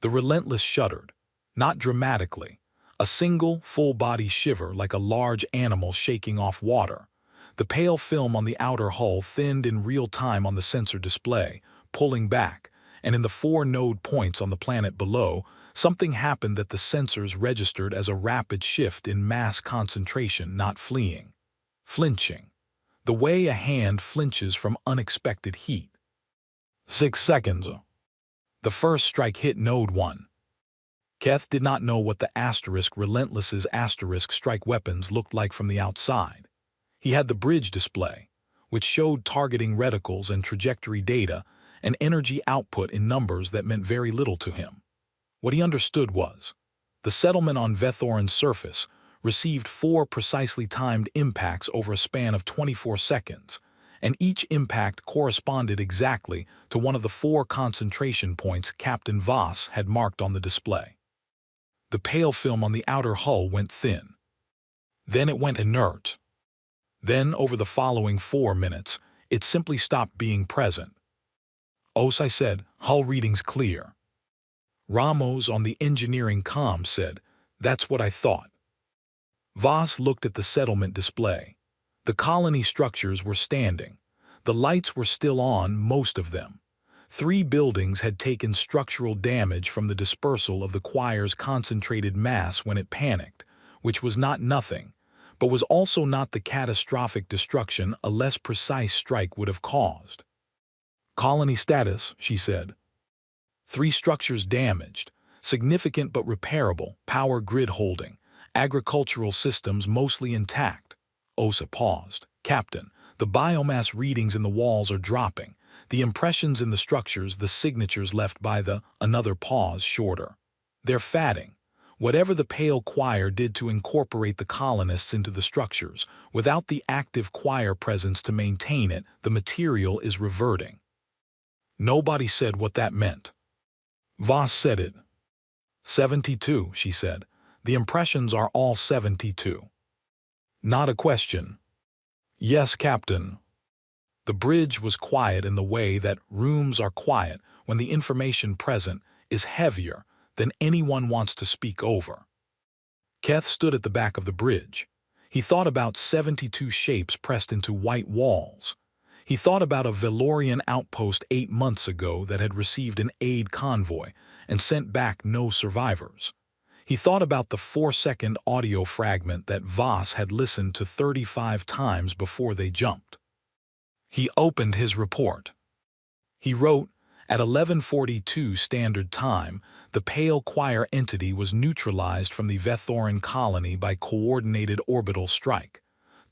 The Relentless shuddered, not dramatically, a single, full-body shiver like a large animal shaking off water. The pale film on the outer hull thinned in real time on the sensor display, pulling back, and in the 4 node points on the planet below, something happened that the sensors registered as a rapid shift in mass concentration, not fleeing. Flinching. The way a hand flinches from unexpected heat. 6 seconds. The first strike hit Node 1. Keth did not know what the Relentless's strike weapons looked like from the outside. He had the bridge display, which showed targeting reticles and trajectory data and energy output in numbers that meant very little to him. What he understood was, the settlement on Vethorin's surface received 4 precisely timed impacts over a span of 24 seconds, and each impact corresponded exactly to one of the 4 concentration points Captain Voss had marked on the display. The pale film on the outer hull went thin. Then it went inert. Then, over the following 4 minutes, it simply stopped being present. "OS," I said, "hull readings clear." Ramos on the engineering comm said, "That's what I thought." Voss looked at the settlement display. The colony structures were standing. The lights were still on, most of them. 3 buildings had taken structural damage from the dispersal of the choir's concentrated mass when it panicked, which was not nothing, but was also not the catastrophic destruction a less precise strike would have caused. "Colony status," she said. 3 structures damaged, significant but repairable, power grid holding, agricultural systems mostly intact. Osa paused. "Captain, the biomass readings in the walls are dropping. The impressions in the structures, the signatures left by the..." Another pause shorter. "They're fatting. Whatever the pale choir did to incorporate the colonists into the structures, without the active choir presence to maintain it, the material is reverting." Nobody said what that meant. Voss said it. 72, she said. "The impressions are all 72. Not a question." "Yes, Captain." The bridge was quiet in the way that rooms are quiet when the information present is heavier than anyone wants to speak over. Keth stood at the back of the bridge. He thought about 72 shapes pressed into white walls. He thought about a Valorian outpost 8 months ago that had received an aid convoy and sent back no survivors. He thought about the 4-second audio fragment that Voss had listened to 35 times before they jumped. He opened his report. He wrote, "At 11:42 Standard Time, the pale choir entity was neutralized from the Vethoran colony by coordinated orbital strike.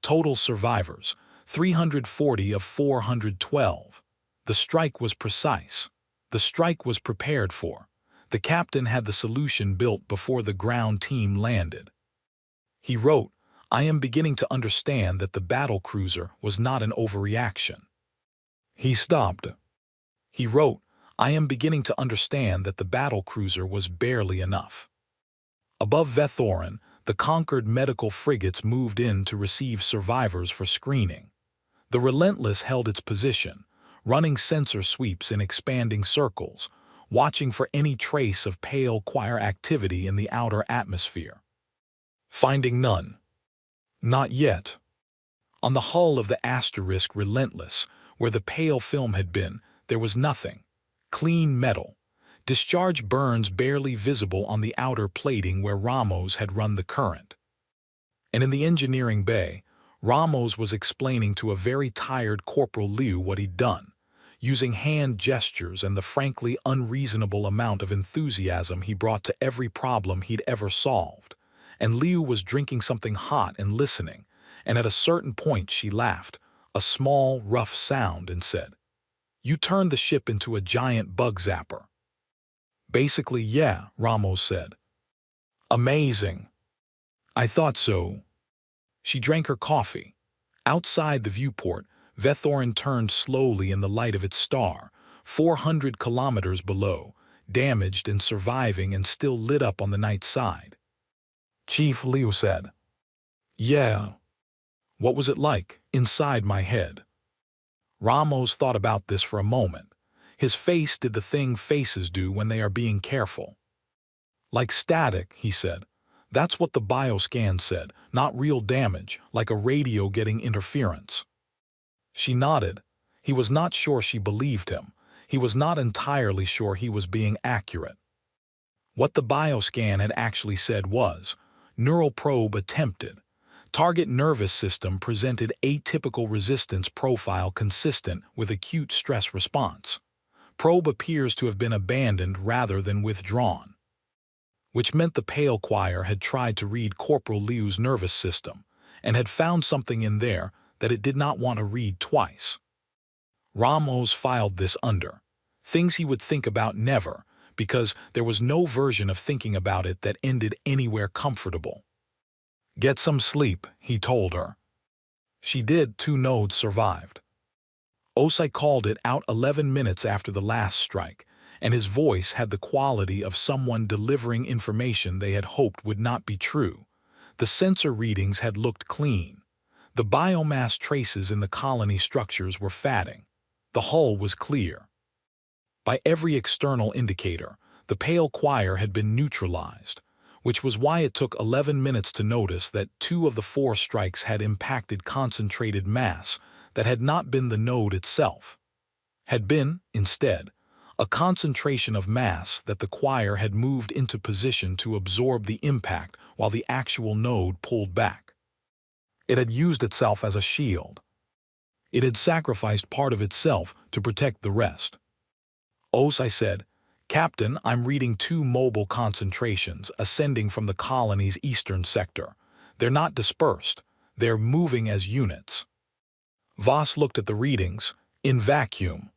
Total survivors, 340 of 412. The strike was precise. The strike was prepared for. The captain had the solution built before the ground team landed." He wrote, "I am beginning to understand that the battlecruiser was not an overreaction." He stopped. He wrote, "I am beginning to understand that the battlecruiser was barely enough." Above Vethoran, the conquered medical frigates moved in to receive survivors for screening. The Relentless held its position, running sensor sweeps in expanding circles, watching for any trace of pale choir activity in the outer atmosphere. Finding none. Not yet. On the hull of the Asterisk Relentless, where the pale film had been, there was nothing. Clean metal. Discharge burns barely visible on the outer plating where Ramos had run the current. And in the engineering bay, Ramos was explaining to a very tired Corporal Liu what he'd done, using hand gestures and the frankly unreasonable amount of enthusiasm he brought to every problem he'd ever solved. And Liu was drinking something hot and listening, and at a certain point she laughed, a small, rough sound, and said, "You turned the ship into a giant bug zapper." "Basically, yeah," Ramos said. "Amazing." "I thought so." She drank her coffee. Outside the viewport, Vethoran turned slowly in the light of its star, 400 kilometers below, damaged and surviving and still lit up on the night side. Chief Liu said, "Yeah." "What was it like, inside my head?" Ramos thought about this for a moment. His face did the thing faces do when they are being careful. "Like static," he said. "That's what the bioscan said, not real damage, like a radio getting interference." She nodded. He was not sure she believed him. He was not entirely sure he was being accurate. What the bioscan had actually said was, "Neural probe attempted. Target nervous system presented atypical resistance profile consistent with acute stress response. Probe appears to have been abandoned rather than withdrawn." Which meant the pale choir had tried to read Corporal Liu's nervous system and had found something in there that it did not want to read twice. Ramos filed this under things he would think about never, because there was no version of thinking about it that ended anywhere comfortable. "Get some sleep," he told her. She did. 2 nodes survived. Osai called it out 11 minutes after the last strike, and his voice had the quality of someone delivering information they had hoped would not be true. The sensor readings had looked clean. The biomass traces in the colony structures were fatting. The hull was clear. By every external indicator, the pale choir had been neutralized, which was why it took 11 minutes to notice that 2 of the 4 strikes had impacted concentrated mass that had not been the node itself. Had been, instead, a concentration of mass that the choir had moved into position to absorb the impact while the actual node pulled back. It had used itself as a shield. It had sacrificed part of itself to protect the rest. "Os," I said, "Captain, I'm reading 2 mobile concentrations ascending from the colony's eastern sector. They're not dispersed. They're moving as units." Voss looked at the readings. "In vacuum."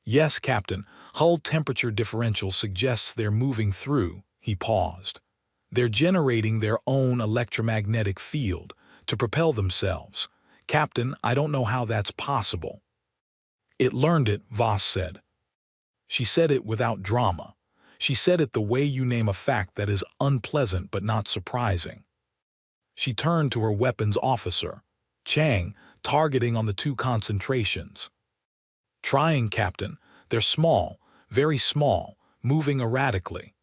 "Yes, Captain. Hull temperature differential suggests they're moving through." He paused. "They're generating their own electromagnetic field to propel themselves. Captain, I don't know how that's possible." "It learned it," Voss said. She said it without drama. She said it the way you name a fact that is unpleasant but not surprising. She turned to her weapons officer, Chang, targeting on the 2 concentrations. "Trying, Captain. They're small, very small, moving erratically."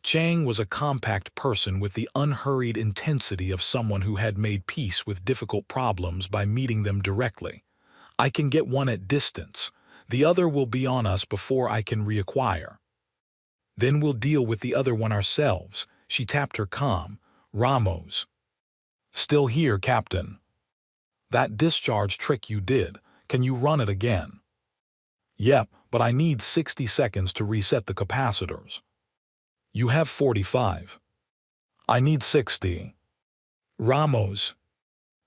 Chang was a compact person with the unhurried intensity of someone who had made peace with difficult problems by meeting them directly. "I can get one at distance. The other will be on us before I can reacquire. Then we'll deal with the other one ourselves." She tapped her comm. "Ramos." "Still here, Captain." "That discharge trick you did, can you run it again?" "Yep, but I need 60 seconds to reset the capacitors." "You have 45. I need 60. "Ramos."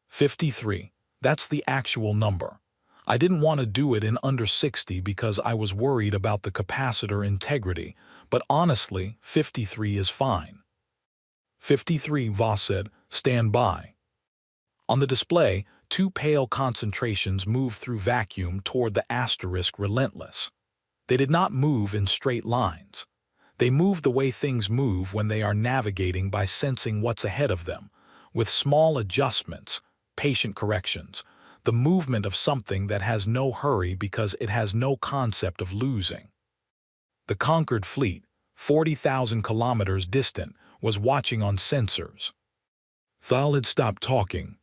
53. That's the actual number. I didn't want to do it in under 60 because I was worried about the capacitor integrity, but honestly, 53 is fine. 53, Voss said. "Stand by." On the display, 2 pale concentrations moved through vacuum toward the asterisk Relentless. They did not move in straight lines. They moved the way things move when they are navigating by sensing what's ahead of them, with small adjustments, patient corrections, the movement of something that has no hurry because it has no concept of losing. The conquered fleet, 40,000 kilometers distant, was watching on sensors. Thal had stopped talking.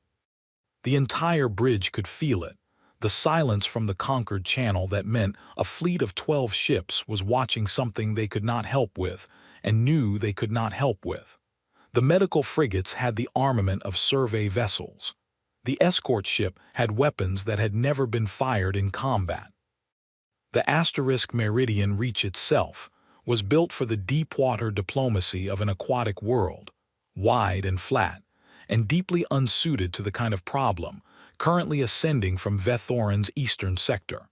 The entire bridge could feel it, the silence from the conquered channel that meant a fleet of 12 ships was watching something they could not help with and knew they could not help with. The medical frigates had the armament of survey vessels. The escort ship had weapons that had never been fired in combat. The asterisk Meridian Reach itself was built for the deep-water diplomacy of an aquatic world, wide and flat, and deeply unsuited to the kind of problem currently ascending from Vethoran's eastern sector.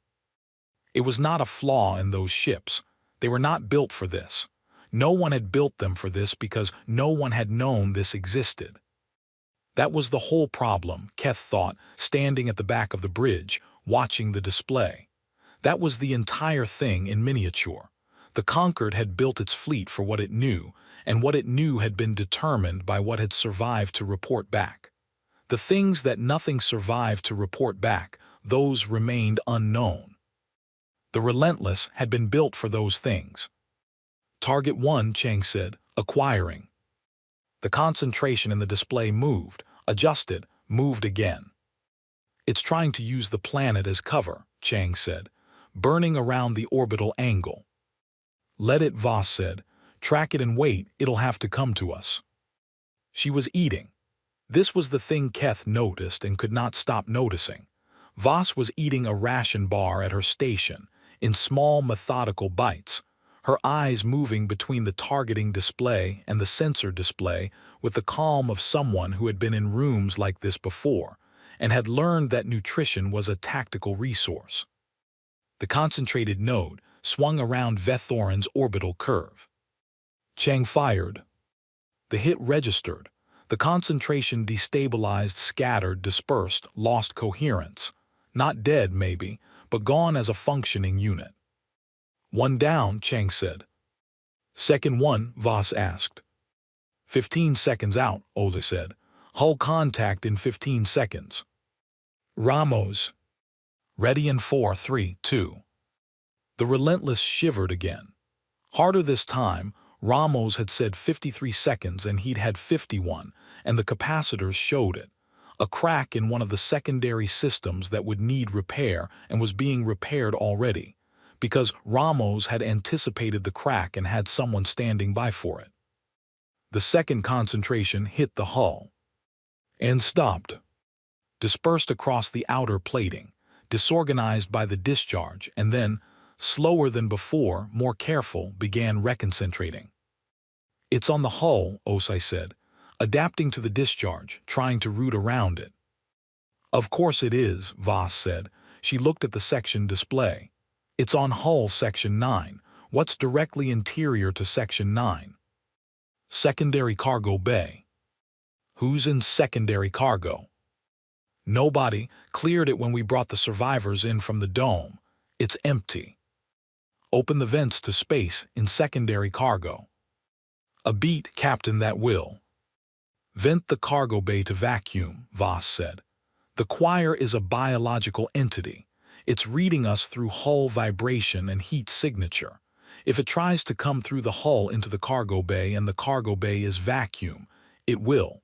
It was not a flaw in those ships. They were not built for this. No one had built them for this because no one had known this existed. That was the whole problem, Keth thought, standing at the back of the bridge, watching the display. That was the entire thing in miniature. The Conquered had built its fleet for what it knew, and what it knew had been determined by what had survived to report back. The things that nothing survived to report back, those remained unknown. The Relentless had been built for those things. "Target 1, Chang said, acquiring." The concentration in the display moved, adjusted, moved again. "It's trying to use the planet as cover," Chang said, "burning around the orbital angle." "Let it," Voss said. "Track it and wait, it'll have to come to us." She was eating. This was the thing Keth noticed and could not stop noticing. Voss was eating a ration bar at her station, in small methodical bites, her eyes moving between the targeting display and the sensor display with the calm of someone who had been in rooms like this before and had learned that nutrition was a tactical resource. The concentrated node swung around Vethoran's orbital curve. Chang fired. The hit registered. The concentration destabilized, scattered, dispersed, lost coherence. Not dead, maybe, but gone as a functioning unit. One down, Chang said. Second one, Voss asked. 15 seconds out, Ola said. Hull contact in 15 seconds. Ramos. Ready in 4, 3, 2. The Relentless shivered again. Harder this time. Ramos had said 53 seconds and he'd had 51, and the capacitors showed it. A crack in one of the secondary systems that would need repair and was being repaired already, because Ramos had anticipated the crack and had someone standing by for it. The second concentration hit the hull and stopped, dispersed across the outer plating, disorganized by the discharge, and then, slower than before, more careful, began reconcentrating. It's on the hull, Osai said, adapting to the discharge, trying to route around it. Of course it is, Voss said. She looked at the section display. It's on hull section 9. What's directly interior to section 9? Secondary cargo bay. Who's in secondary cargo? Nobody. Cleared it when we brought the survivors in from the dome. It's empty. Open the vents to space in secondary cargo. A beat, Captain, that will. Vent the cargo bay to vacuum, Voss said. The choir is a biological entity. It's reading us through hull vibration and heat signature. If it tries to come through the hull into the cargo bay and the cargo bay is vacuum, it will.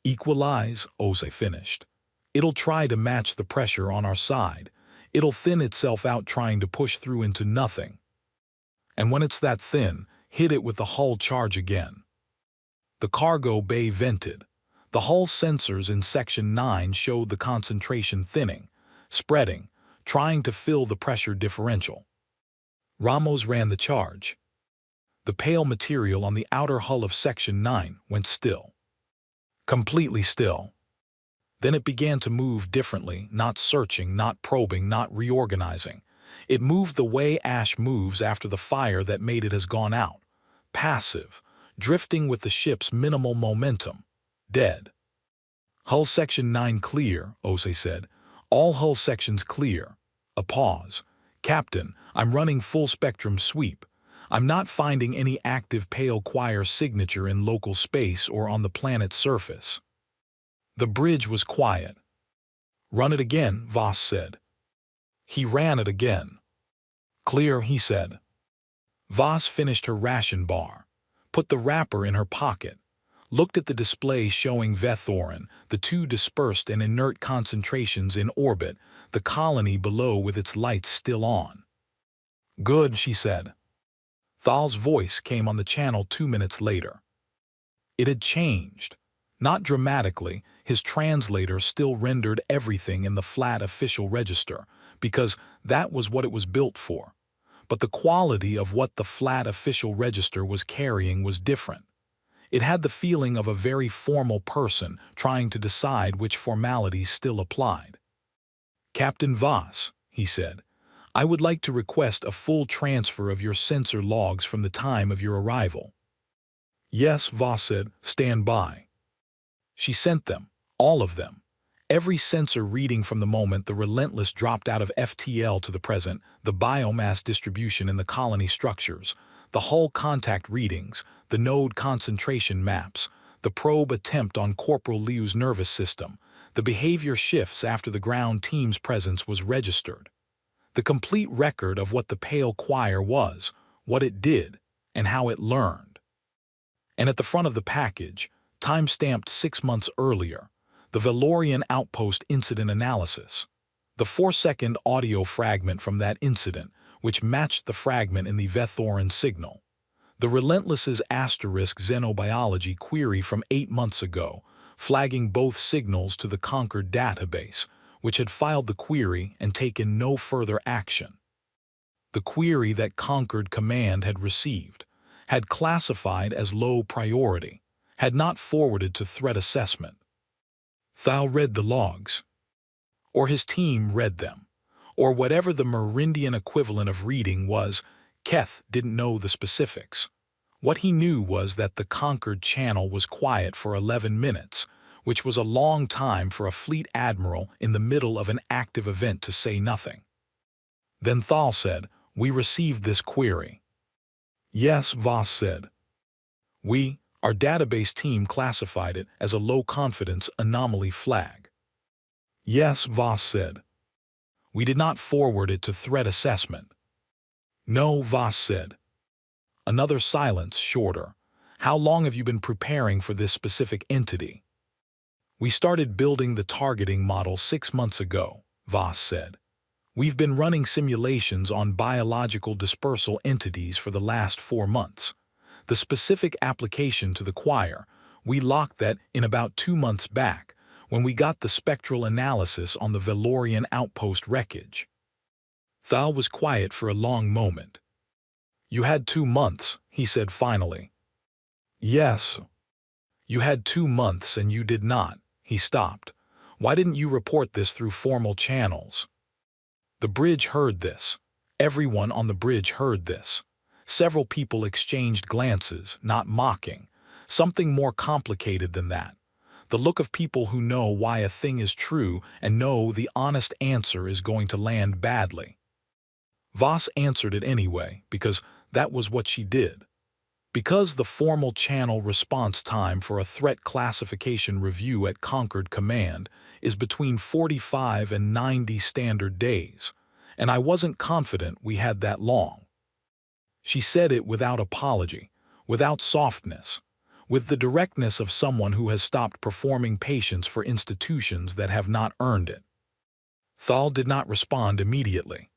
Equalize, Ose finished. It'll try to match the pressure on our side. It'll thin itself out trying to push through into nothing. And when it's that thin, hit it with the hull charge again. The cargo bay vented. The hull sensors in section 9 showed the concentration thinning, spreading, trying to fill the pressure differential. Ramos ran the charge. The pale material on the outer hull of section 9 went still. Completely still. Then it began to move differently, not searching, not probing, not reorganizing. It moved the way ash moves after the fire that made it has gone out. Passive, drifting with the ship's minimal momentum. Dead. Hull section 9 clear, Ose said. All hull sections clear. A pause. Captain, I'm running full spectrum sweep. I'm not finding any active pale choir signature in local space or on the planet's surface. The bridge was quiet. Run it again, Voss said. He ran it again. Clear, he said. Voss finished her ration bar, put the wrapper in her pocket, looked at the display showing Vethorin, the two dispersed and inert concentrations in orbit, the colony below with its lights still on. Good, she said. Thal's voice came on the channel 2 minutes later. It had changed. Not dramatically, his translator still rendered everything in the flat official register, because that was what it was built for. But the quality of what the flat official register was carrying was different. It had the feeling of a very formal person trying to decide which formalities still applied. Captain Voss, he said, I would like to request a full transfer of your sensor logs from the time of your arrival. Yes, Voss said, stand by. She sent them, all of them. Every sensor reading from the moment the Relentless dropped out of FTL to the present, the biomass distribution in the colony structures, the hull contact readings, the node concentration maps, the probe attempt on Corporal Liu's nervous system, the behavior shifts after the ground team's presence was registered. The complete record of what the pale choir was, what it did, and how it learned. And at the front of the package, time-stamped 6 months earlier, the Valorian outpost incident analysis, the 4-second audio fragment from that incident, which matched the fragment in the Vethorin signal, the Relentless's asterisk xenobiology query from 8 months ago, flagging both signals to the Concord database, which had filed the query and taken no further action. The query that Concord Command had received, had classified as low priority, had not forwarded to threat assessment. Thal read the logs. Or his team read them. Or whatever the Merindian equivalent of reading was, Keth didn't know the specifics. What he knew was that the Concord channel was quiet for 11 minutes, which was a long time for a fleet admiral in the middle of an active event to say nothing. Then Thal said, We received this query. Yes, Voss said. Our database team classified it as a low-confidence anomaly flag. Yes, Voss said. We did not forward it to threat assessment. No, Voss said. Another silence, shorter. How long have you been preparing for this specific entity? We started building the targeting model 6 months ago, Voss said. We've been running simulations on biological dispersal entities for the last 4 months. The specific application to the choir, we locked that in about 2 months back, when we got the spectral analysis on the Valorian outpost wreckage. Thal was quiet for a long moment. You had 2 months, he said finally. Yes. You had 2 months and you did not, he stopped. Why didn't you report this through formal channels? The bridge heard this. Everyone on the bridge heard this. Several people exchanged glances, not mocking. Something more complicated than that. The look of people who know why a thing is true and know the honest answer is going to land badly. Voss answered it anyway, because that was what she did. Because the formal channel response time for a threat classification review at Concord Command is between 45 and 90 standard days, and I wasn't confident we had that long. She said it without apology, without softness, with the directness of someone who has stopped performing patience for institutions that have not earned it. Thal did not respond immediately.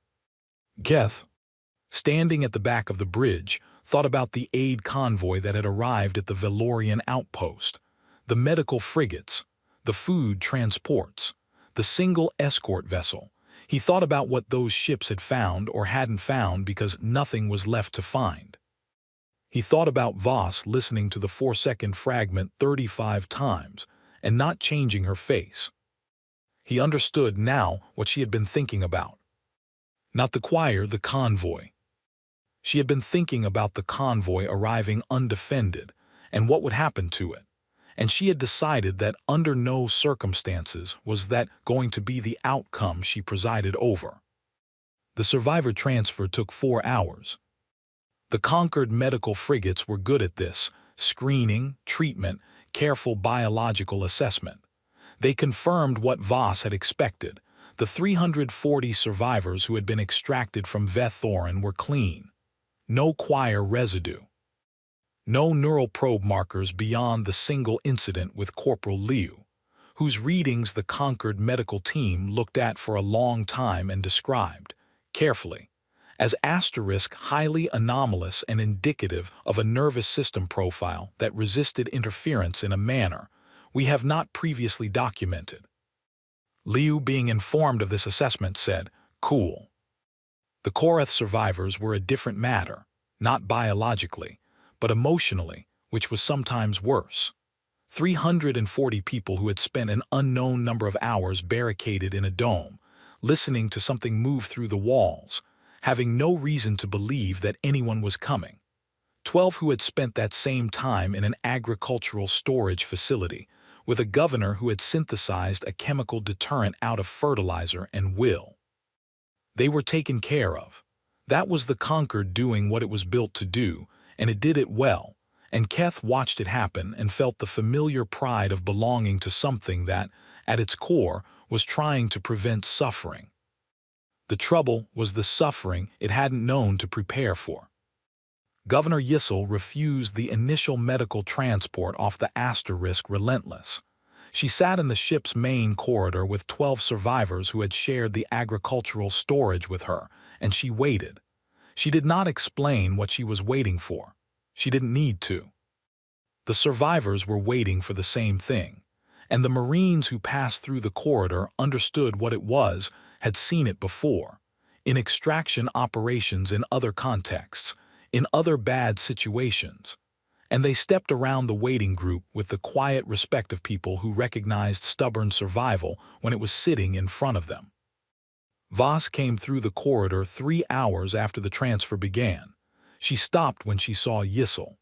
Geth, standing at the back of the bridge, thought about the aid convoy that had arrived at the Valorian outpost, the medical frigates, the food transports, the single escort vessel. He thought about what those ships had found or hadn't found because nothing was left to find. He thought about Voss listening to the 4-second fragment 35 times and not changing her face. He understood now what she had been thinking about. Not the choir, the convoy. She had been thinking about the convoy arriving undefended and what would happen to it, and she had decided that under no circumstances was that going to be the outcome she presided over. The survivor transfer took 4 hours. The Concord medical frigates were good at this: screening, treatment, careful biological assessment. They confirmed what Voss had expected. The 340 survivors who had been extracted from Vethorin were clean. No choir residue. No neural probe markers beyond the single incident with Corporal Liu, whose readings the Concord medical team looked at for a long time and described, carefully, as highly anomalous and indicative of a nervous system profile that resisted interference in a manner we have not previously documented. Liu, being informed of this assessment, said, "Cool." The Korath survivors were a different matter, not biologically, but emotionally, which was sometimes worse. 340 people who had spent an unknown number of hours barricaded in a dome, listening to something move through the walls, having no reason to believe that anyone was coming. 12 who had spent that same time in an agricultural storage facility, with a governor who had synthesized a chemical deterrent out of fertilizer and will. They were taken care of. That was the Concord doing what it was built to do, and it did it well, and Keth watched it happen and felt the familiar pride of belonging to something that, at its core, was trying to prevent suffering. The trouble was the suffering it hadn't known to prepare for. Governor Yissel refused the initial medical transport off the Asterisk Relentless. She sat in the ship's main corridor with 12 survivors who had shared the agricultural storage with her, and she waited. She did not explain what she was waiting for. She didn't need to. The survivors were waiting for the same thing, and the Marines who passed through the corridor understood what it was, had seen it before, in extraction operations in other contexts, in other bad situations. And they stepped around the waiting group with the quiet respect of people who recognized stubborn survival when it was sitting in front of them. Voss came through the corridor 3 hours after the transfer began. She stopped when she saw Yissel.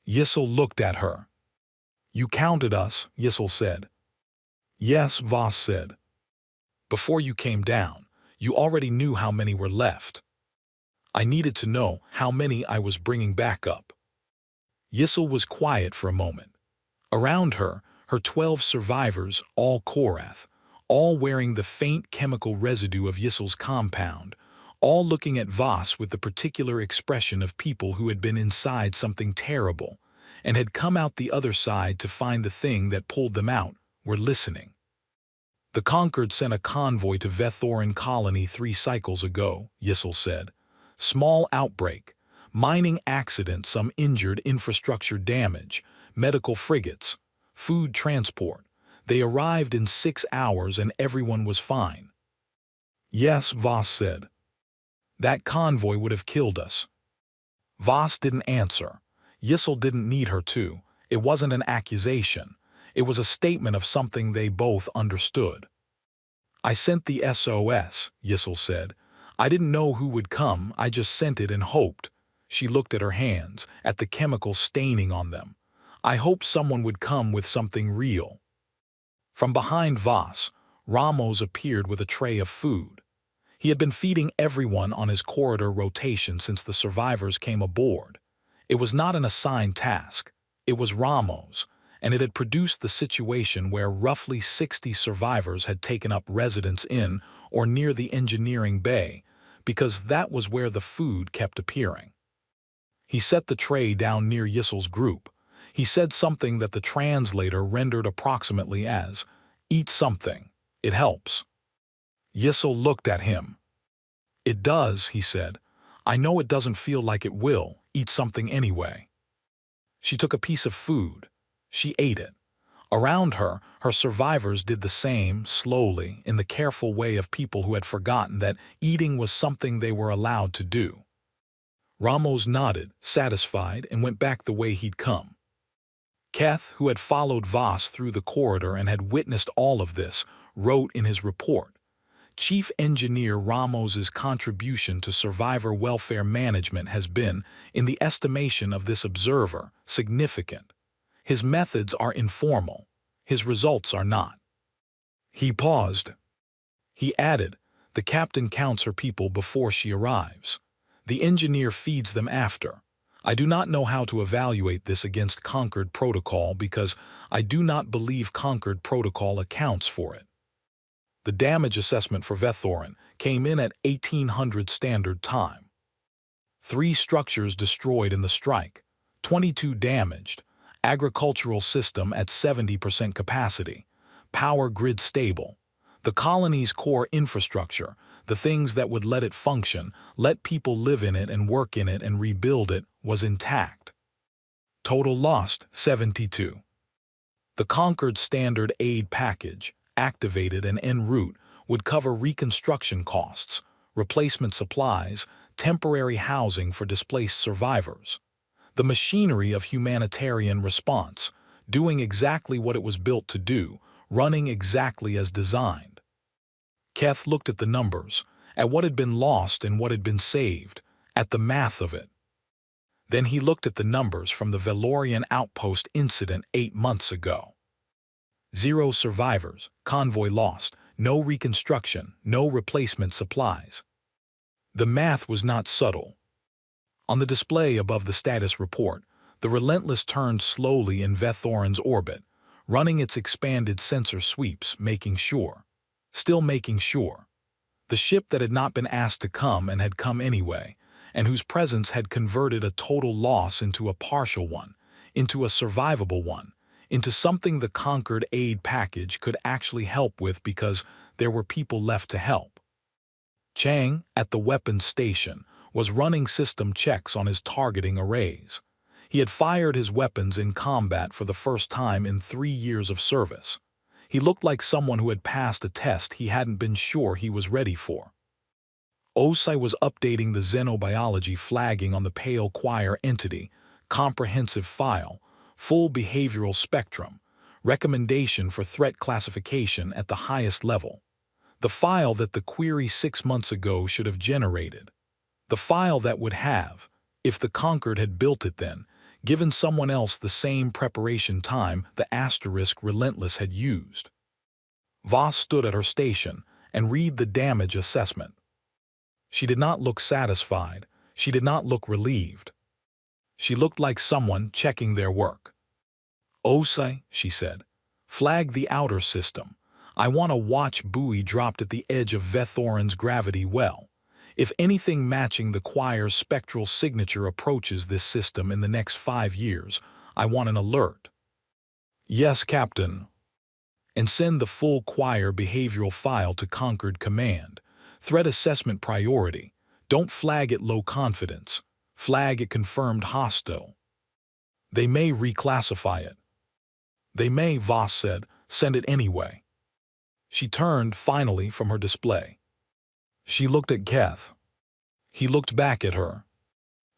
Yissel looked at her. "You counted us," Yissel said. "Yes," Voss said. "Before you came down, you already knew how many were left." I needed to know how many I was bringing back up. Yissel was quiet for a moment. Around her, her 12 survivors, all Korath, all wearing the faint chemical residue of Yissel's compound, all looking at Voss with the particular expression of people who had been inside something terrible and had come out the other side to find the thing that pulled them out, were listening. The Conquered sent a convoy to Vethoran colony 3 cycles ago, Yissel said. Small outbreak, mining accident, some injured, infrastructure damage, medical frigates, food transport. They arrived in 6 hours and everyone was fine. Yes, Voss said. That convoy would have killed us. Voss didn't answer. Yissel didn't need her to. It wasn't an accusation. It was a statement of something they both understood. I sent the SOS, Yissel said. I didn't know who would come, I just sent it and hoped. She looked at her hands, at the chemical staining on them. I hoped someone would come with something real. From behind Voss, Ramos appeared with a tray of food. He had been feeding everyone on his corridor rotation since the survivors came aboard. It was not an assigned task. It was Ramos, and it had produced the situation where roughly 60 survivors had taken up residence in or near the engineering bay, because that was where the food kept appearing. He set the tray down near Yissel's group. He said something that the translator rendered approximately as, "Eat something. It helps." Yissel looked at him. "It does," he said. "I know it doesn't feel like it will. Eat something anyway." She took a piece of food. She ate it. Around her, her survivors did the same, slowly, in the careful way of people who had forgotten that eating was something they were allowed to do. Ramos nodded, satisfied, and went back the way he'd come. Keth, who had followed Voss through the corridor and had witnessed all of this, wrote in his report, Chief Engineer Ramos's contribution to survivor welfare management has been, in the estimation of this observer, significant. His methods are informal. His results are not. He paused. He added, the captain counts her people before she arrives. The engineer feeds them after. I do not know how to evaluate this against Conquered Protocol because I do not believe Conquered Protocol accounts for it. The damage assessment for Vethoran came in at 1800 Standard Time. 3 structures destroyed in the strike, 22 damaged, agricultural system at 70% capacity, power grid stable. The colony's core infrastructure, the things that would let it function, let people live in it and work in it and rebuild it, was intact. Total lost, 72. The Conquered Standard Aid Package, activated and en route, would cover reconstruction costs, replacement supplies, temporary housing for displaced survivors. The machinery of humanitarian response, doing exactly what it was built to do, running exactly as designed. Keth looked at the numbers, at what had been lost and what had been saved, at the math of it. Then he looked at the numbers from the Velorian outpost incident 8 months ago. 0 survivors, convoy lost, no reconstruction, no replacement supplies. The math was not subtle. On the display above the status report, the Relentless turned slowly in Vethoran's orbit, running its expanded sensor sweeps, still making sure. The ship that had not been asked to come and had come anyway, and whose presence had converted a total loss into a partial one, into a survivable one, into something the Conquered Aid Package could actually help with because there were people left to help. Chang, at the weapons station, was running system checks on his targeting arrays. He had fired his weapons in combat for the first time in 3 years of service. He looked like someone who had passed a test he hadn't been sure he was ready for. Osai was updating the xenobiology flagging on the Pale Choir entity, comprehensive file, full behavioral spectrum, recommendation for threat classification at the highest level. The file that the query 6 months ago should have generated. The file that would have, if the Conquered had built it then, given someone else the same preparation time the Asterisk Relentless had used. Voss stood at her station and read the damage assessment. She did not look satisfied. She did not look relieved. She looked like someone checking their work. "Osai," she said, "flag the outer system. I want a watch buoy dropped at the edge of Vethoran's gravity well. If anything matching the choir's spectral signature approaches this system in the next 5 years, I want an alert." "Yes, Captain." "And send the full choir behavioral file to Concord Command. Threat assessment priority. Don't flag it low confidence. Flag it confirmed hostile. They may reclassify it." "They may," Voss said. "Send it anyway." She turned, finally, from her display. She looked at Keth. He looked back at her.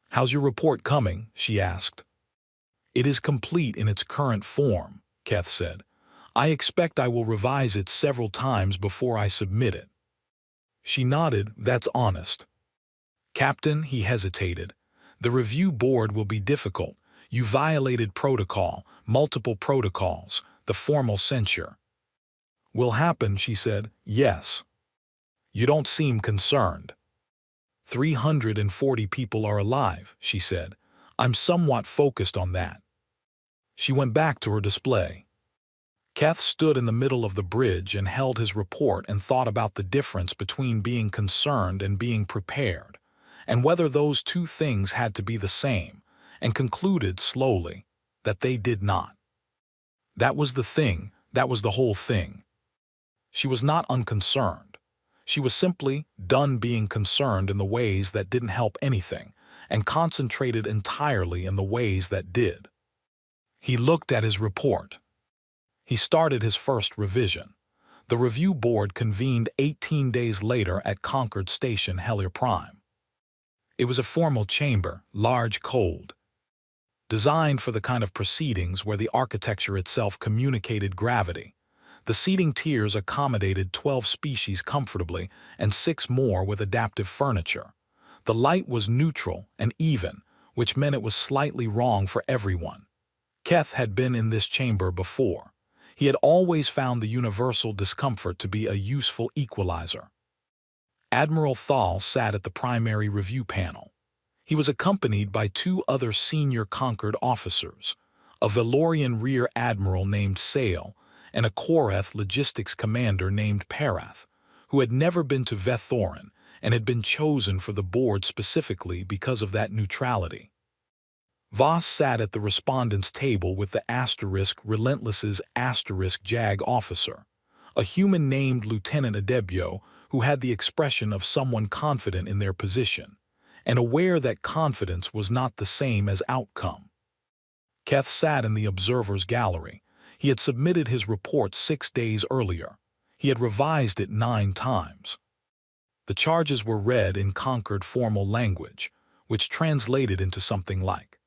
"How's your report coming?" she asked. "It is complete in its current form," Keth said. "I expect I will revise it several times before I submit it." She nodded. "That's honest." "Captain," he hesitated, "the review board will be difficult. You violated protocol, multiple protocols, the formal censure." "Will happen," she said. "Yes." "You don't seem concerned." 340 people are alive," she said. "I'm somewhat focused on that." She went back to her display. Keth stood in the middle of the bridge and held his report and thought about the difference between being concerned and being prepared, and whether those two things had to be the same, and concluded slowly that they did not. That was the thing, that was the whole thing. She was not unconcerned. She was simply done being concerned in the ways that didn't help anything, and concentrated entirely in the ways that did. He looked at his report. He started his first revision. The review board convened 18 days later at Concord Station, Hellier Prime. It was a formal chamber, large, cold, designed for the kind of proceedings where the architecture itself communicated gravity. The seating tiers accommodated 12 species comfortably and 6 more with adaptive furniture. The light was neutral and even, which meant it was slightly wrong for everyone. Keth had been in this chamber before. He had always found the universal discomfort to be a useful equalizer. Admiral Thal sat at the primary review panel. He was accompanied by 2 other senior Concord officers, a Valorian Rear Admiral named Sale and a Koreth logistics commander named Parath, who had never been to Vethoran and had been chosen for the board specifically because of that neutrality. Voss sat at the respondents' table with the Relentless's JAG officer, a human named Lieutenant Adebio who had the expression of someone confident in their position, and aware that confidence was not the same as outcome. Keth sat in the observer's gallery. He had submitted his report 6 days earlier. He had revised it 9 times. The charges were read in Concord formal language, which translated into something like: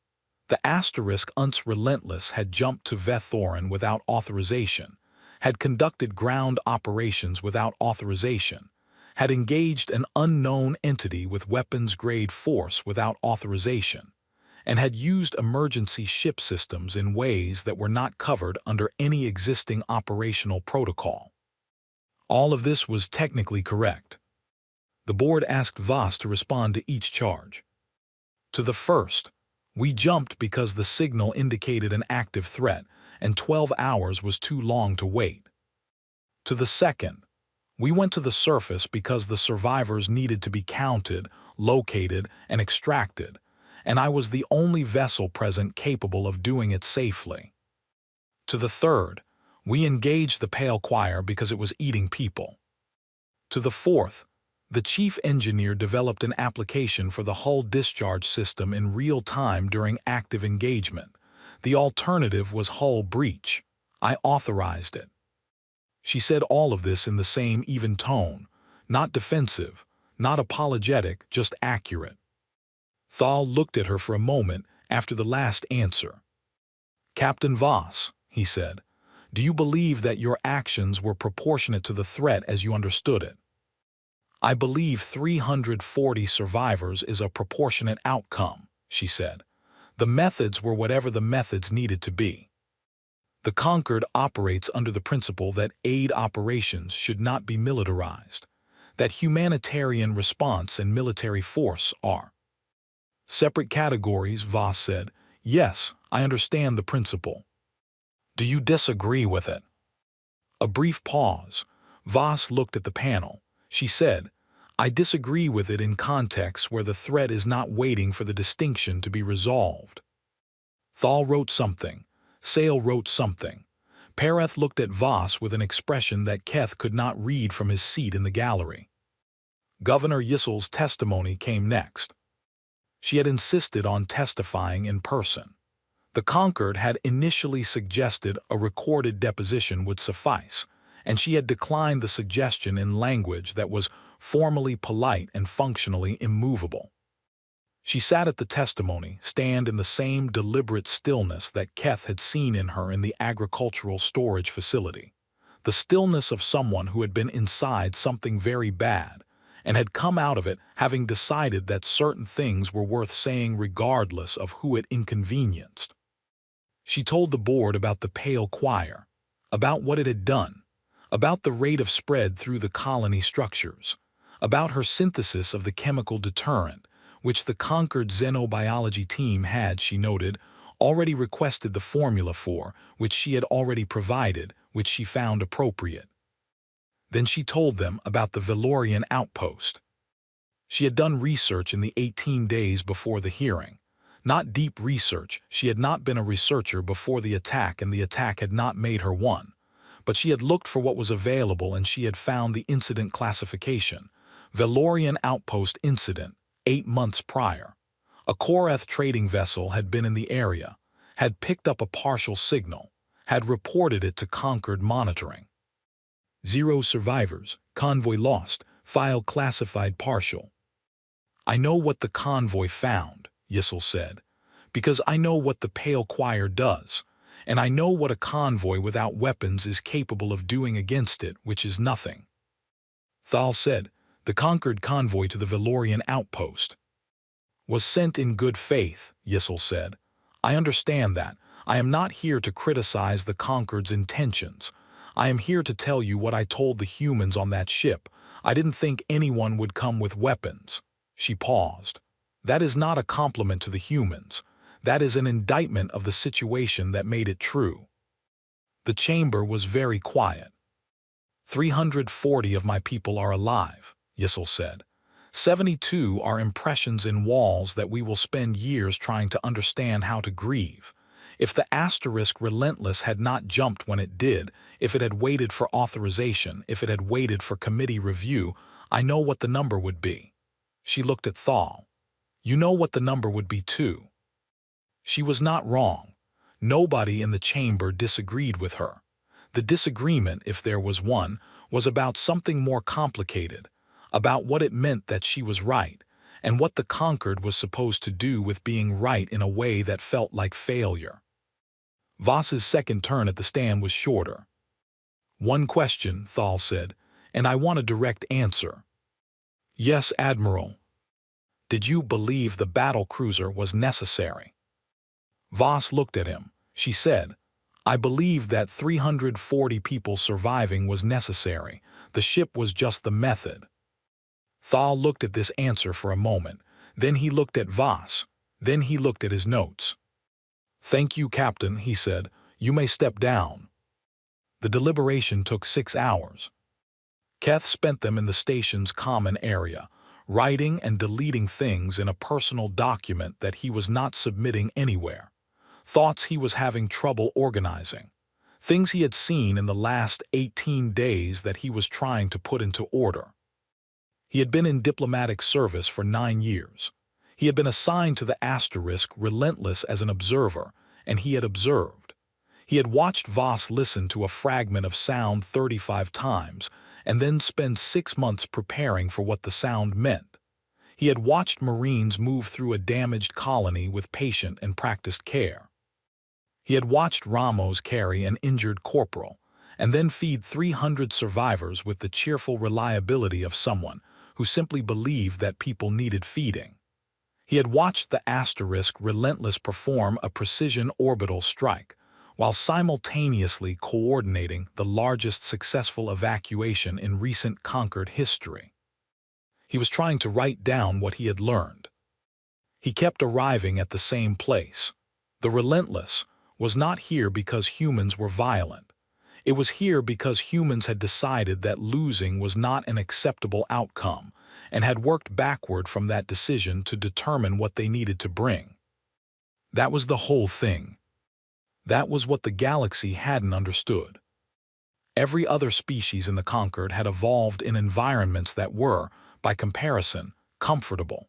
the *UNS Relentless had jumped to Vethoran without authorization, had conducted ground operations without authorization, had engaged an unknown entity with weapons-grade force without authorization, and had used emergency ship systems in ways that were not covered under any existing operational protocol. All of this was technically correct. The board asked Voss to respond to each charge. To the first, "We jumped because the signal indicated an active threat, and 12 hours was too long to wait." To the second, "We went to the surface because the survivors needed to be counted, located, and extracted, and I was the only vessel present capable of doing it safely." To the third, "We engaged the Pale Choir because it was eating people." To the fourth, "The chief engineer developed an application for the hull discharge system in real time during active engagement. The alternative was hull breach. I authorized it." She said all of this in the same even tone, not defensive, not apologetic, just accurate. Thal looked at her for a moment after the last answer. "Captain Voss," he said, "do you believe that your actions were proportionate to the threat as you understood it?" "I believe 340 survivors is a proportionate outcome," she said. "The methods were whatever the methods needed to be. The Concord operates under the principle that aid operations should not be militarized, that humanitarian response and military force are." Separate categories, Voss said. Yes, I understand the principle. Do you disagree with it? A brief pause. Voss looked at the panel. She said, I disagree with it in contexts where the threat is not waiting for the distinction to be resolved. Thal wrote something. Sale wrote something. Pereth looked at Voss with an expression that Keth could not read from his seat in the gallery. Governor Yissel's testimony came next. She had insisted on testifying in person. The Concord had initially suggested a recorded deposition would suffice, and she had declined the suggestion in language that was formally polite and functionally immovable. She sat at the testimony stand in the same deliberate stillness that Keth had seen in her in the agricultural storage facility, the stillness of someone who had been inside something very bad and had come out of it having decided that certain things were worth saying regardless of who it inconvenienced. She told the board about the pale choir, about what it had done, about the rate of spread through the colony structures, about her synthesis of the chemical deterrent, which the Concord xenobiology team had, she noted, already requested the formula for, which she had already provided, which she found appropriate. Then she told them about the Valorian outpost. She had done research in the 18 days before the hearing. Not deep research, she had not been a researcher before the attack and the attack had not made her one. But she had looked for what was available and she had found the incident classification. Valorian outpost incident, 8 months prior. A Koreth trading vessel had been in the area, had picked up a partial signal, had reported it to Concord monitoring. 0 survivors, convoy lost, file classified partial. I know what the convoy found, Yissel said, because I know what the pale choir does, and I know what a convoy without weapons is capable of doing against it, which is nothing. Thal said, the Concord convoy to the Valorian outpost was sent in good faith, Yissel said. I understand that. I am not here to criticize the Concord's intentions. I am here to tell you what I told the humans on that ship. I didn't think anyone would come with weapons. She paused. That is not a compliment to the humans. That is an indictment of the situation that made it true. The chamber was very quiet. 340 of my people are alive, Yissel said. 72 are impressions in walls that we will spend years trying to understand how to grieve. If the asterisk relentless had not jumped when it did, if it had waited for authorization, if it had waited for committee review, I know what the number would be. She looked at Thal. You know what the number would be too. She was not wrong. Nobody in the chamber disagreed with her. The disagreement, if there was one, was about something more complicated, about what it meant that she was right, and what the Concord was supposed to do with being right in a way that felt like failure. Voss's second turn at the stand was shorter. One question, Thal said, and I want a direct answer. Yes, Admiral. Did you believe the battle cruiser was necessary? Voss looked at him. She said, I believed that 340 people surviving was necessary. The ship was just the method. Thal looked at this answer for a moment. Then he looked at Voss. Then he looked at his notes. Thank you, Captain, he said. You may step down. The deliberation took 6 hours. Keth spent them in the station's common area, writing and deleting things in a personal document that he was not submitting anywhere, thoughts he was having trouble organizing, things he had seen in the last 18 days that he was trying to put into order. He had been in diplomatic service for 9 years. He had been assigned to the asterisk relentless as an observer, and he had observed. He had watched Voss listen to a fragment of sound 35 times, and then spend 6 months preparing for what the sound meant. He had watched Marines move through a damaged colony with patient and practiced care. He had watched Ramos carry an injured corporal, and then feed 300 survivors with the cheerful reliability of someone who simply believed that people needed feeding. He had watched the asterisk relentless perform a precision orbital strike, while simultaneously coordinating the largest successful evacuation in recent Concord history. He was trying to write down what he had learned. He kept arriving at the same place. The Relentless was not here because humans were violent. It was here because humans had decided that losing was not an acceptable outcome and had worked backward from that decision to determine what they needed to bring. That was the whole thing. That was what the galaxy hadn't understood. Every other species in the Conquered had evolved in environments that were, by comparison, comfortable.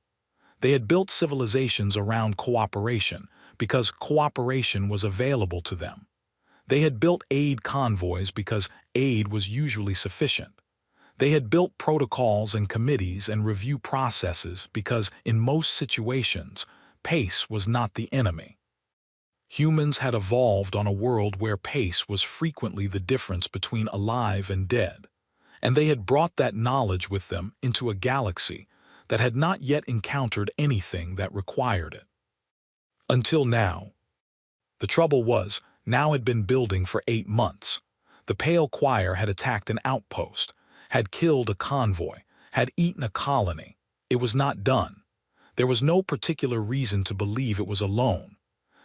They had built civilizations around cooperation because cooperation was available to them. They had built aid convoys because aid was usually sufficient. They had built protocols and committees and review processes because, in most situations, pace was not the enemy. Humans had evolved on a world where pace was frequently the difference between alive and dead, and they had brought that knowledge with them into a galaxy that had not yet encountered anything that required it. Until now. The trouble was, now had been building for 8 months. The Pale Choir had attacked an outpost, had killed a convoy, had eaten a colony. It was not done. There was no particular reason to believe it was alone.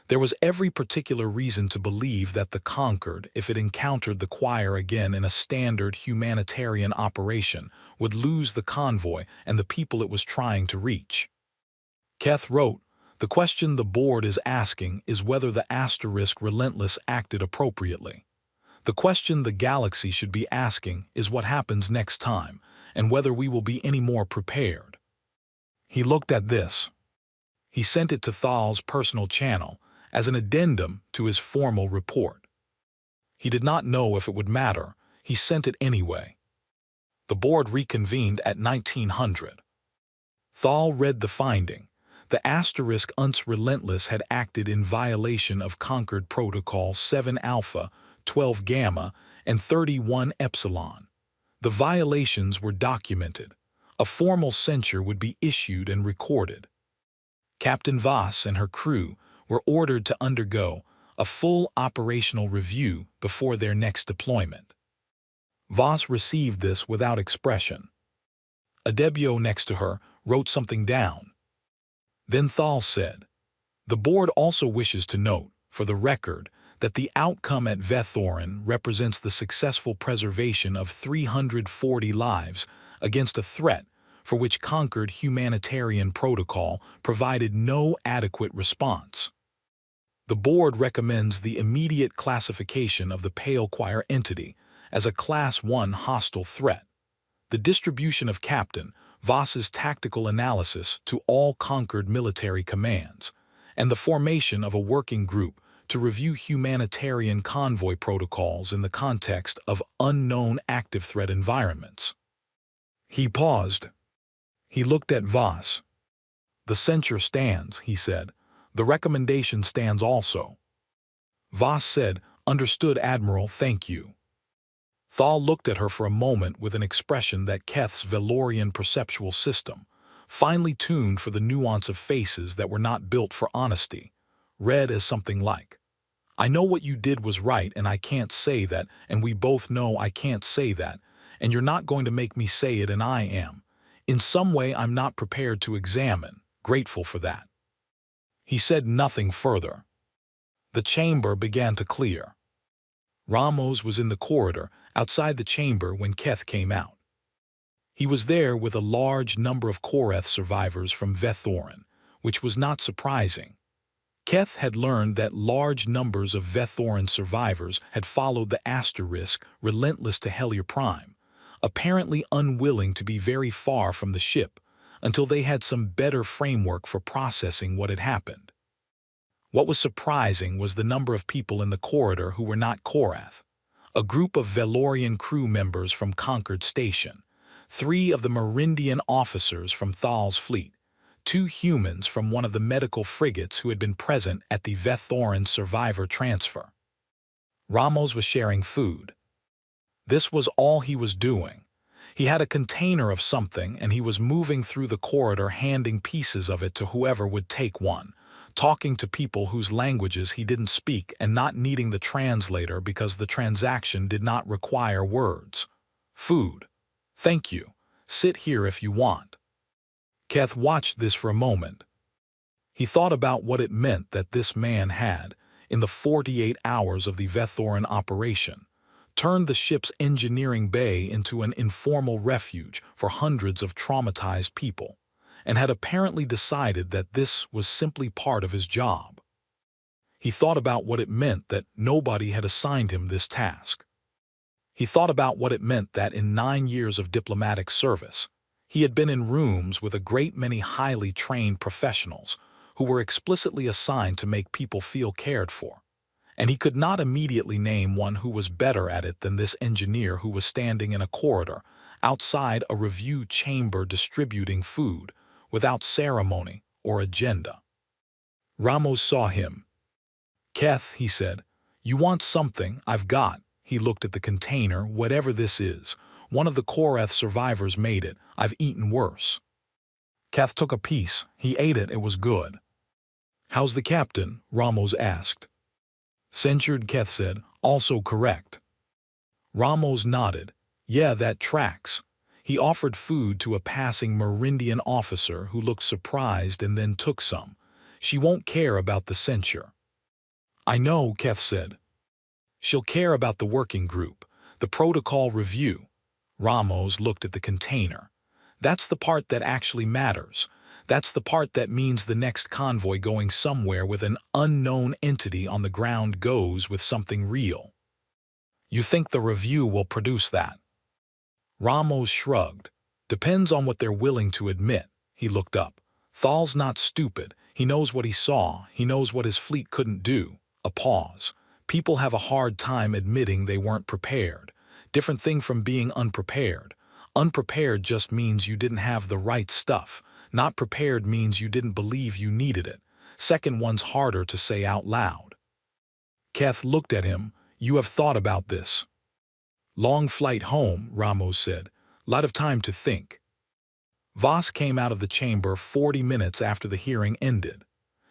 There was every particular reason to believe that the Conquered, if it encountered the Choir again in a standard humanitarian operation, would lose the convoy and the people it was trying to reach. Keth wrote, "The question the board is asking is whether the * Relentless acted appropriately. The question the galaxy should be asking is what happens next time, and whether we will be any more prepared." He looked at this. He sent it to Thal's personal channel as an addendum to his formal report. He did not know if it would matter. He sent it anyway. The board reconvened at 1900. Thal read the finding. The * Relentless had acted in violation of Conquered Protocol 7 Alpha, 12 Gamma, and 31 Epsilon. The violations were documented. A formal censure would be issued and recorded. Captain Voss and her crew were ordered to undergo a full operational review before their next deployment. Voss received this without expression. Adebio next to her wrote something down. Then Thal said, "The board also wishes to note, for the record, that the outcome at Vethorin represents the successful preservation of 340 lives against a threat for which Conquered humanitarian protocol provided no adequate response. The board recommends the immediate classification of the Pale Choir entity as a Class 1 hostile threat. The distribution of Captain Voss's tactical analysis to all Conquered military commands, and the formation of a working group to review humanitarian convoy protocols in the context of unknown active threat environments." He paused. He looked at Voss. "The censure stands," he said. "The recommendation stands also." Voss said, "Understood, Admiral, thank you." Thal looked at her for a moment with an expression that Keth's Velorian perceptual system, finely tuned for the nuance of faces that were not built for honesty, read as something like, "I know what you did was right and I can't say that, and we both know I can't say that, and you're not going to make me say it and I am. In some way I'm not prepared to examine, grateful for that." He said nothing further. The chamber began to clear. Ramos was in the corridor outside the chamber when Keth came out. He was there with a large number of Koreth survivors from Vethorin, which was not surprising. Keth had learned that large numbers of Vethorin survivors had followed the * Relentless to Hellier Prime, apparently unwilling to be very far from the ship until they had some better framework for processing what had happened. What was surprising was the number of people in the corridor who were not Korath. A group of Velorian crew members from Conquered Station, 3 of the Merindian officers from Thal's fleet, 2 humans from one of the medical frigates who had been present at the Vethorin survivor transfer. Ramos was sharing food. This was all he was doing. He had a container of something and he was moving through the corridor handing pieces of it to whoever would take one, talking to people whose languages he didn't speak and not needing the translator because the transaction did not require words. "Food. Thank you. Sit here if you want." Keth watched this for a moment. He thought about what it meant that this man had, in the 48 hours of the Vethoran operation, turned the ship's engineering bay into an informal refuge for hundreds of traumatized people, and had apparently decided that this was simply part of his job. He thought about what it meant that nobody had assigned him this task. He thought about what it meant that in 9 years of diplomatic service, he had been in rooms with a great many highly trained professionals who were explicitly assigned to make people feel cared for, and he could not immediately name one who was better at it than this engineer who was standing in a corridor outside a review chamber distributing food without ceremony or agenda. Ramos saw him. "Keth," he said, "you want something? I've got." He looked at the container. "Whatever this is, one of the Koreth survivors made it. I've eaten worse." Keth took a piece. He ate it. It was good. "How's the captain?" Ramos asked. Censured, Keth said, "Also correct." Ramos nodded. "Yeah, that tracks." He offered food to a passing Merindian officer who looked surprised and then took some. "She won't care about the censure." "I know," Keth said. "She'll care about the working group, the protocol review." Ramos looked at the container. "That's the part that actually matters. That's the part that means the next convoy going somewhere with an unknown entity on the ground goes with something real." "You think the review will produce that?" Ramos shrugged. "Depends on what they're willing to admit." He looked up. "Thal's not stupid. He knows what he saw. He knows what his fleet couldn't do." A pause. "People have a hard time admitting they weren't prepared. Different thing from being unprepared. Unprepared just means you didn't have the right stuff. Not prepared means you didn't believe you needed it. Second one's harder to say out loud." Keth looked at him. "You have thought about this?" "Long flight home," Ramos said. "Lot of time to think." Voss came out of the chamber 40 minutes after the hearing ended.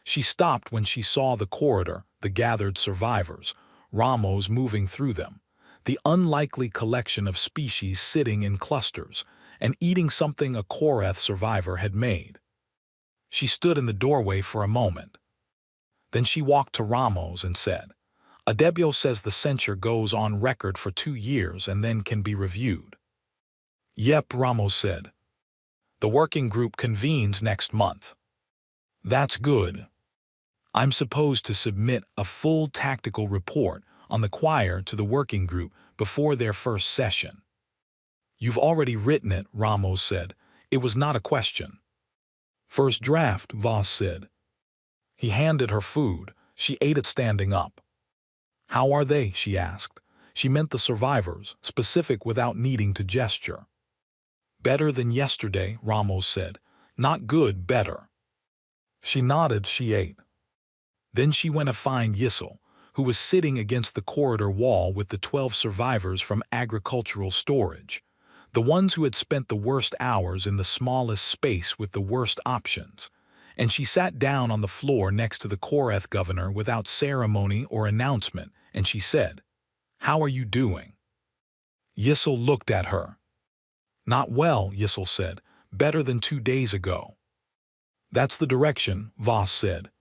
She stopped when she saw the corridor, the gathered survivors, Ramos moving through them, the unlikely collection of species sitting in clusters and eating something a Koreth survivor had made. She stood in the doorway for a moment. Then she walked to Ramos and said, "Adebio says the censure goes on record for 2 years and then can be reviewed." "Yep," Ramos said. "The working group convenes next month." "That's good." "I'm supposed to submit a full tactical report on the choir to the working group before their first session." "You've already written it," Ramos said. "It was not a question." "First draft," Voss said. He handed her food. She ate it standing up. "How are they?" she asked. She meant the survivors, specific without needing to gesture. "Better than yesterday," Ramos said. "Not good, better." She nodded. She ate. Then she went to find Yissel, who was sitting against the corridor wall with the 12 survivors from agricultural storage, the ones who had spent the worst hours in the smallest space with the worst options, and she sat down on the floor next to the Koreth governor without ceremony or announcement, and she said, "How are you doing?" Yissel looked at her. "Not well," Yissel said. "Better than 2 days ago." "That's the direction," Voss said.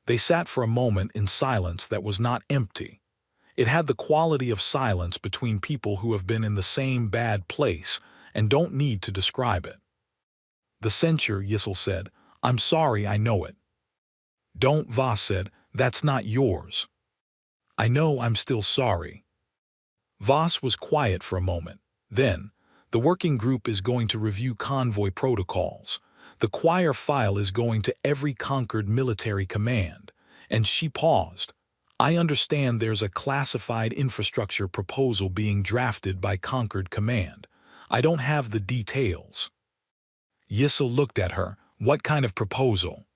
They sat for a moment in silence that was not empty. It had the quality of silence between people who have been in the same bad place and don't need to describe it. "The censure," Yissel said. "I'm sorry, I know it." "Don't," Voss said. "That's not yours." "I know, I'm still sorry." Voss was quiet for a moment. Then, "The working group is going to review convoy protocols. The choir file is going to every conquered military command." And she paused. "I understand there's a classified infrastructure proposal being drafted by Conquered Command. I don't have the details." Yissel looked at her. "What kind of proposal?"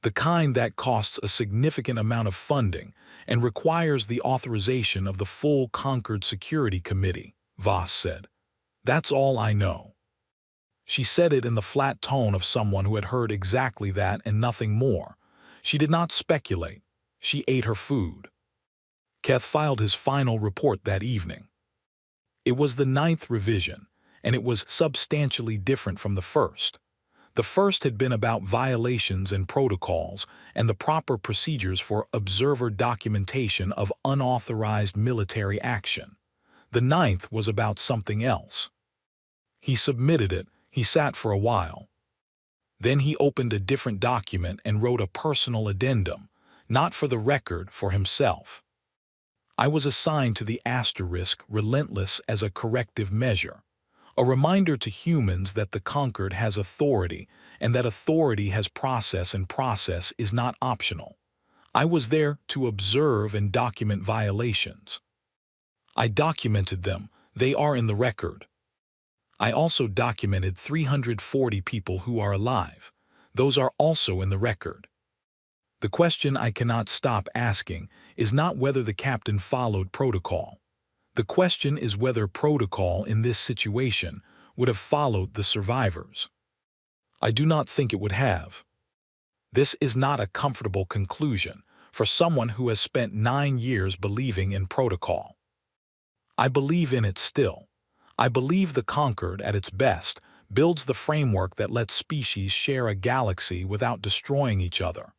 "The kind that costs a significant amount of funding and requires the authorization of the full Conquered Security Committee," Voss said. "That's all I know." She said it in the flat tone of someone who had heard exactly that and nothing more. She did not speculate. She ate her food. Keth filed his final report that evening. It was the 9th revision, and it was substantially different from the first. The first had been about violations and protocols and the proper procedures for observer documentation of unauthorized military action. The ninth was about something else. He submitted it. He sat for a while. Then he opened a different document and wrote a personal addendum, not for the record, for himself. I was assigned to the asterisk relentless as a corrective measure, a reminder to humans that the conquered has authority and that authority has process and process is not optional. I was there to observe and document violations. I documented them. They are in the record. I also documented 340 people who are alive. Those are also in the record. The question I cannot stop asking is not whether the captain followed protocol. The question is whether protocol in this situation would have followed the survivors. I do not think it would have. This is not a comfortable conclusion for someone who has spent 9 years believing in protocol. I believe in it still. I believe the conquered, at its best, builds the framework that lets species share a galaxy without destroying each other.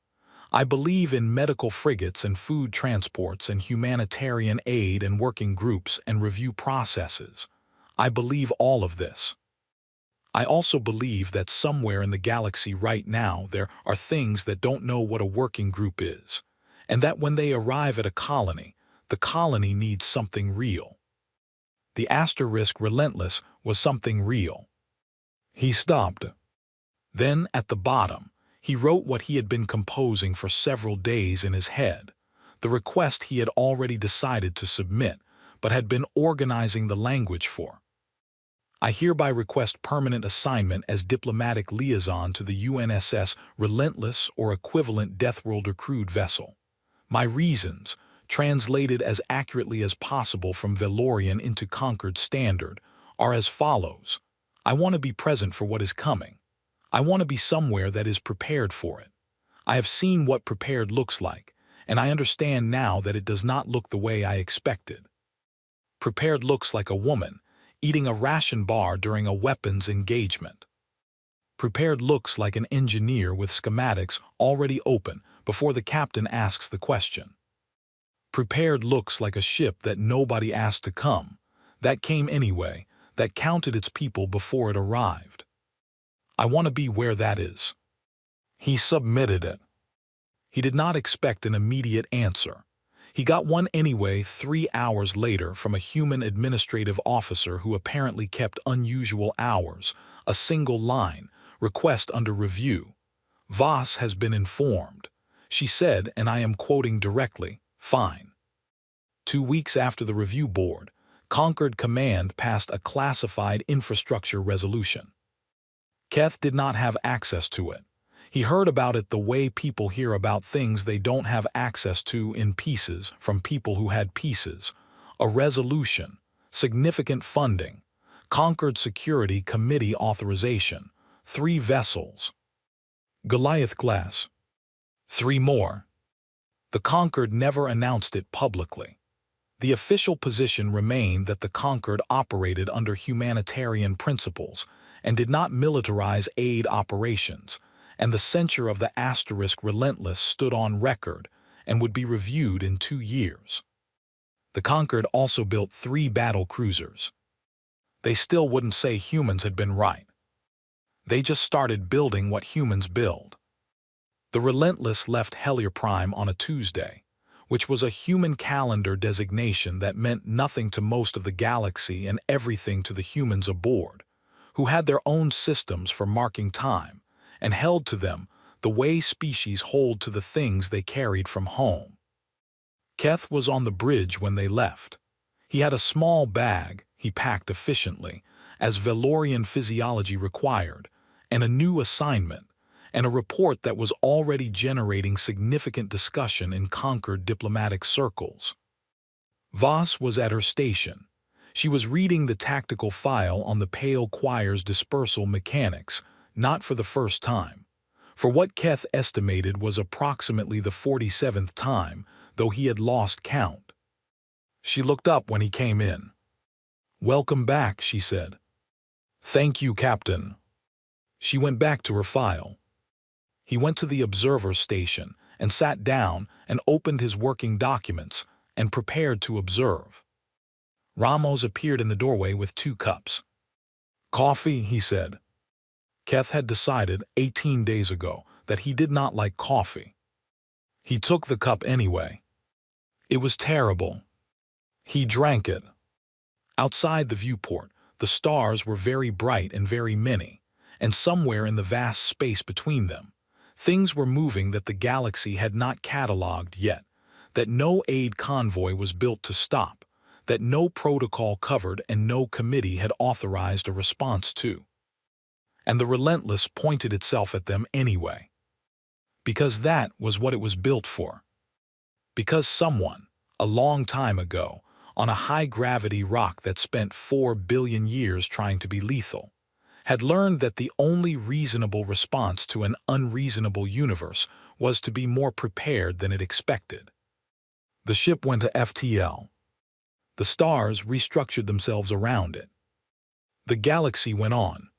I believe in medical frigates and food transports and humanitarian aid and working groups and review processes. I believe all of this. I also believe that somewhere in the galaxy right now there are things that don't know what a working group is, and that when they arrive at a colony, the colony needs something real. The asterisk relentless was something real. He stopped. Then, at the bottom, he wrote what he had been composing for several days in his head, the request he had already decided to submit, but had been organizing the language for. I hereby request permanent assignment as diplomatic liaison to the UNSS Relentless or equivalent Deathworlder crewed vessel. My reasons, translated as accurately as possible from Valorian into Conquered Standard, are as follows. I want to be present for what is coming. I want to be somewhere that is prepared for it. I have seen what prepared looks like, and I understand now that it does not look the way I expected. Prepared looks like a woman eating a ration bar during a weapons engagement. Prepared looks like an engineer with schematics already open before the captain asks the question. Prepared looks like a ship that nobody asked to come, that came anyway, that counted its people before it arrived. I want to be where that is. He submitted it. He did not expect an immediate answer. He got one anyway 3 hours later from a human administrative officer who apparently kept unusual hours, a single line, request under review. Voss has been informed. She said, and I am quoting directly, fine. 2 weeks after the review board, Conquered Command passed a classified infrastructure resolution. Keth did not have access to it. He heard about it the way people hear about things they don't have access to in pieces from people who had pieces. A resolution, significant funding, Conquered Security Committee authorization, 3 vessels. Goliath class. 3 more. The Conquered never announced it publicly. The official position remained that the Conquered operated under humanitarian principles and did not militarize aid operations, and the censure of the asterisk relentless stood on record and would be reviewed in 2 years. The Conquered also built 3 battle cruisers. They still wouldn't say humans had been right. They just started building what humans build. The Relentless left Hellier Prime on a Tuesday, which was a human calendar designation that meant nothing to most of the galaxy and everything to the humans aboard, who had their own systems for marking time, and held to them the way species hold to the things they carried from home. Keth was on the bridge when they left. He had a small bag he packed efficiently, as Valorian physiology required, and a new assignment, and a report that was already generating significant discussion in Conquered diplomatic circles. Voss was at her station. She was reading the tactical file on the Pale Choir's dispersal mechanics, not for the first time. For what Keth estimated was approximately the 47th time, though he had lost count. She looked up when he came in. "Welcome back," she said. "Thank you, Captain." She went back to her file. He went to the observer station and sat down and opened his working documents and prepared to observe. Ramos appeared in the doorway with 2 cups. "Coffee," he said. Keth had decided 18 days ago that he did not like coffee. He took the cup anyway. It was terrible. He drank it. Outside the viewport, the stars were very bright and very many, and somewhere in the vast space between them, things were moving that the galaxy had not catalogued yet, that no aid convoy was built to stop, that no protocol covered and no committee had authorized a response to. And the Relentless pointed itself at them anyway. Because that was what it was built for. Because someone, a long time ago, on a high-gravity rock that spent 4 billion years trying to be lethal, had learned that the only reasonable response to an unreasonable universe was to be more prepared than it expected. The ship went to FTL. The stars restructured themselves around it. The galaxy went on.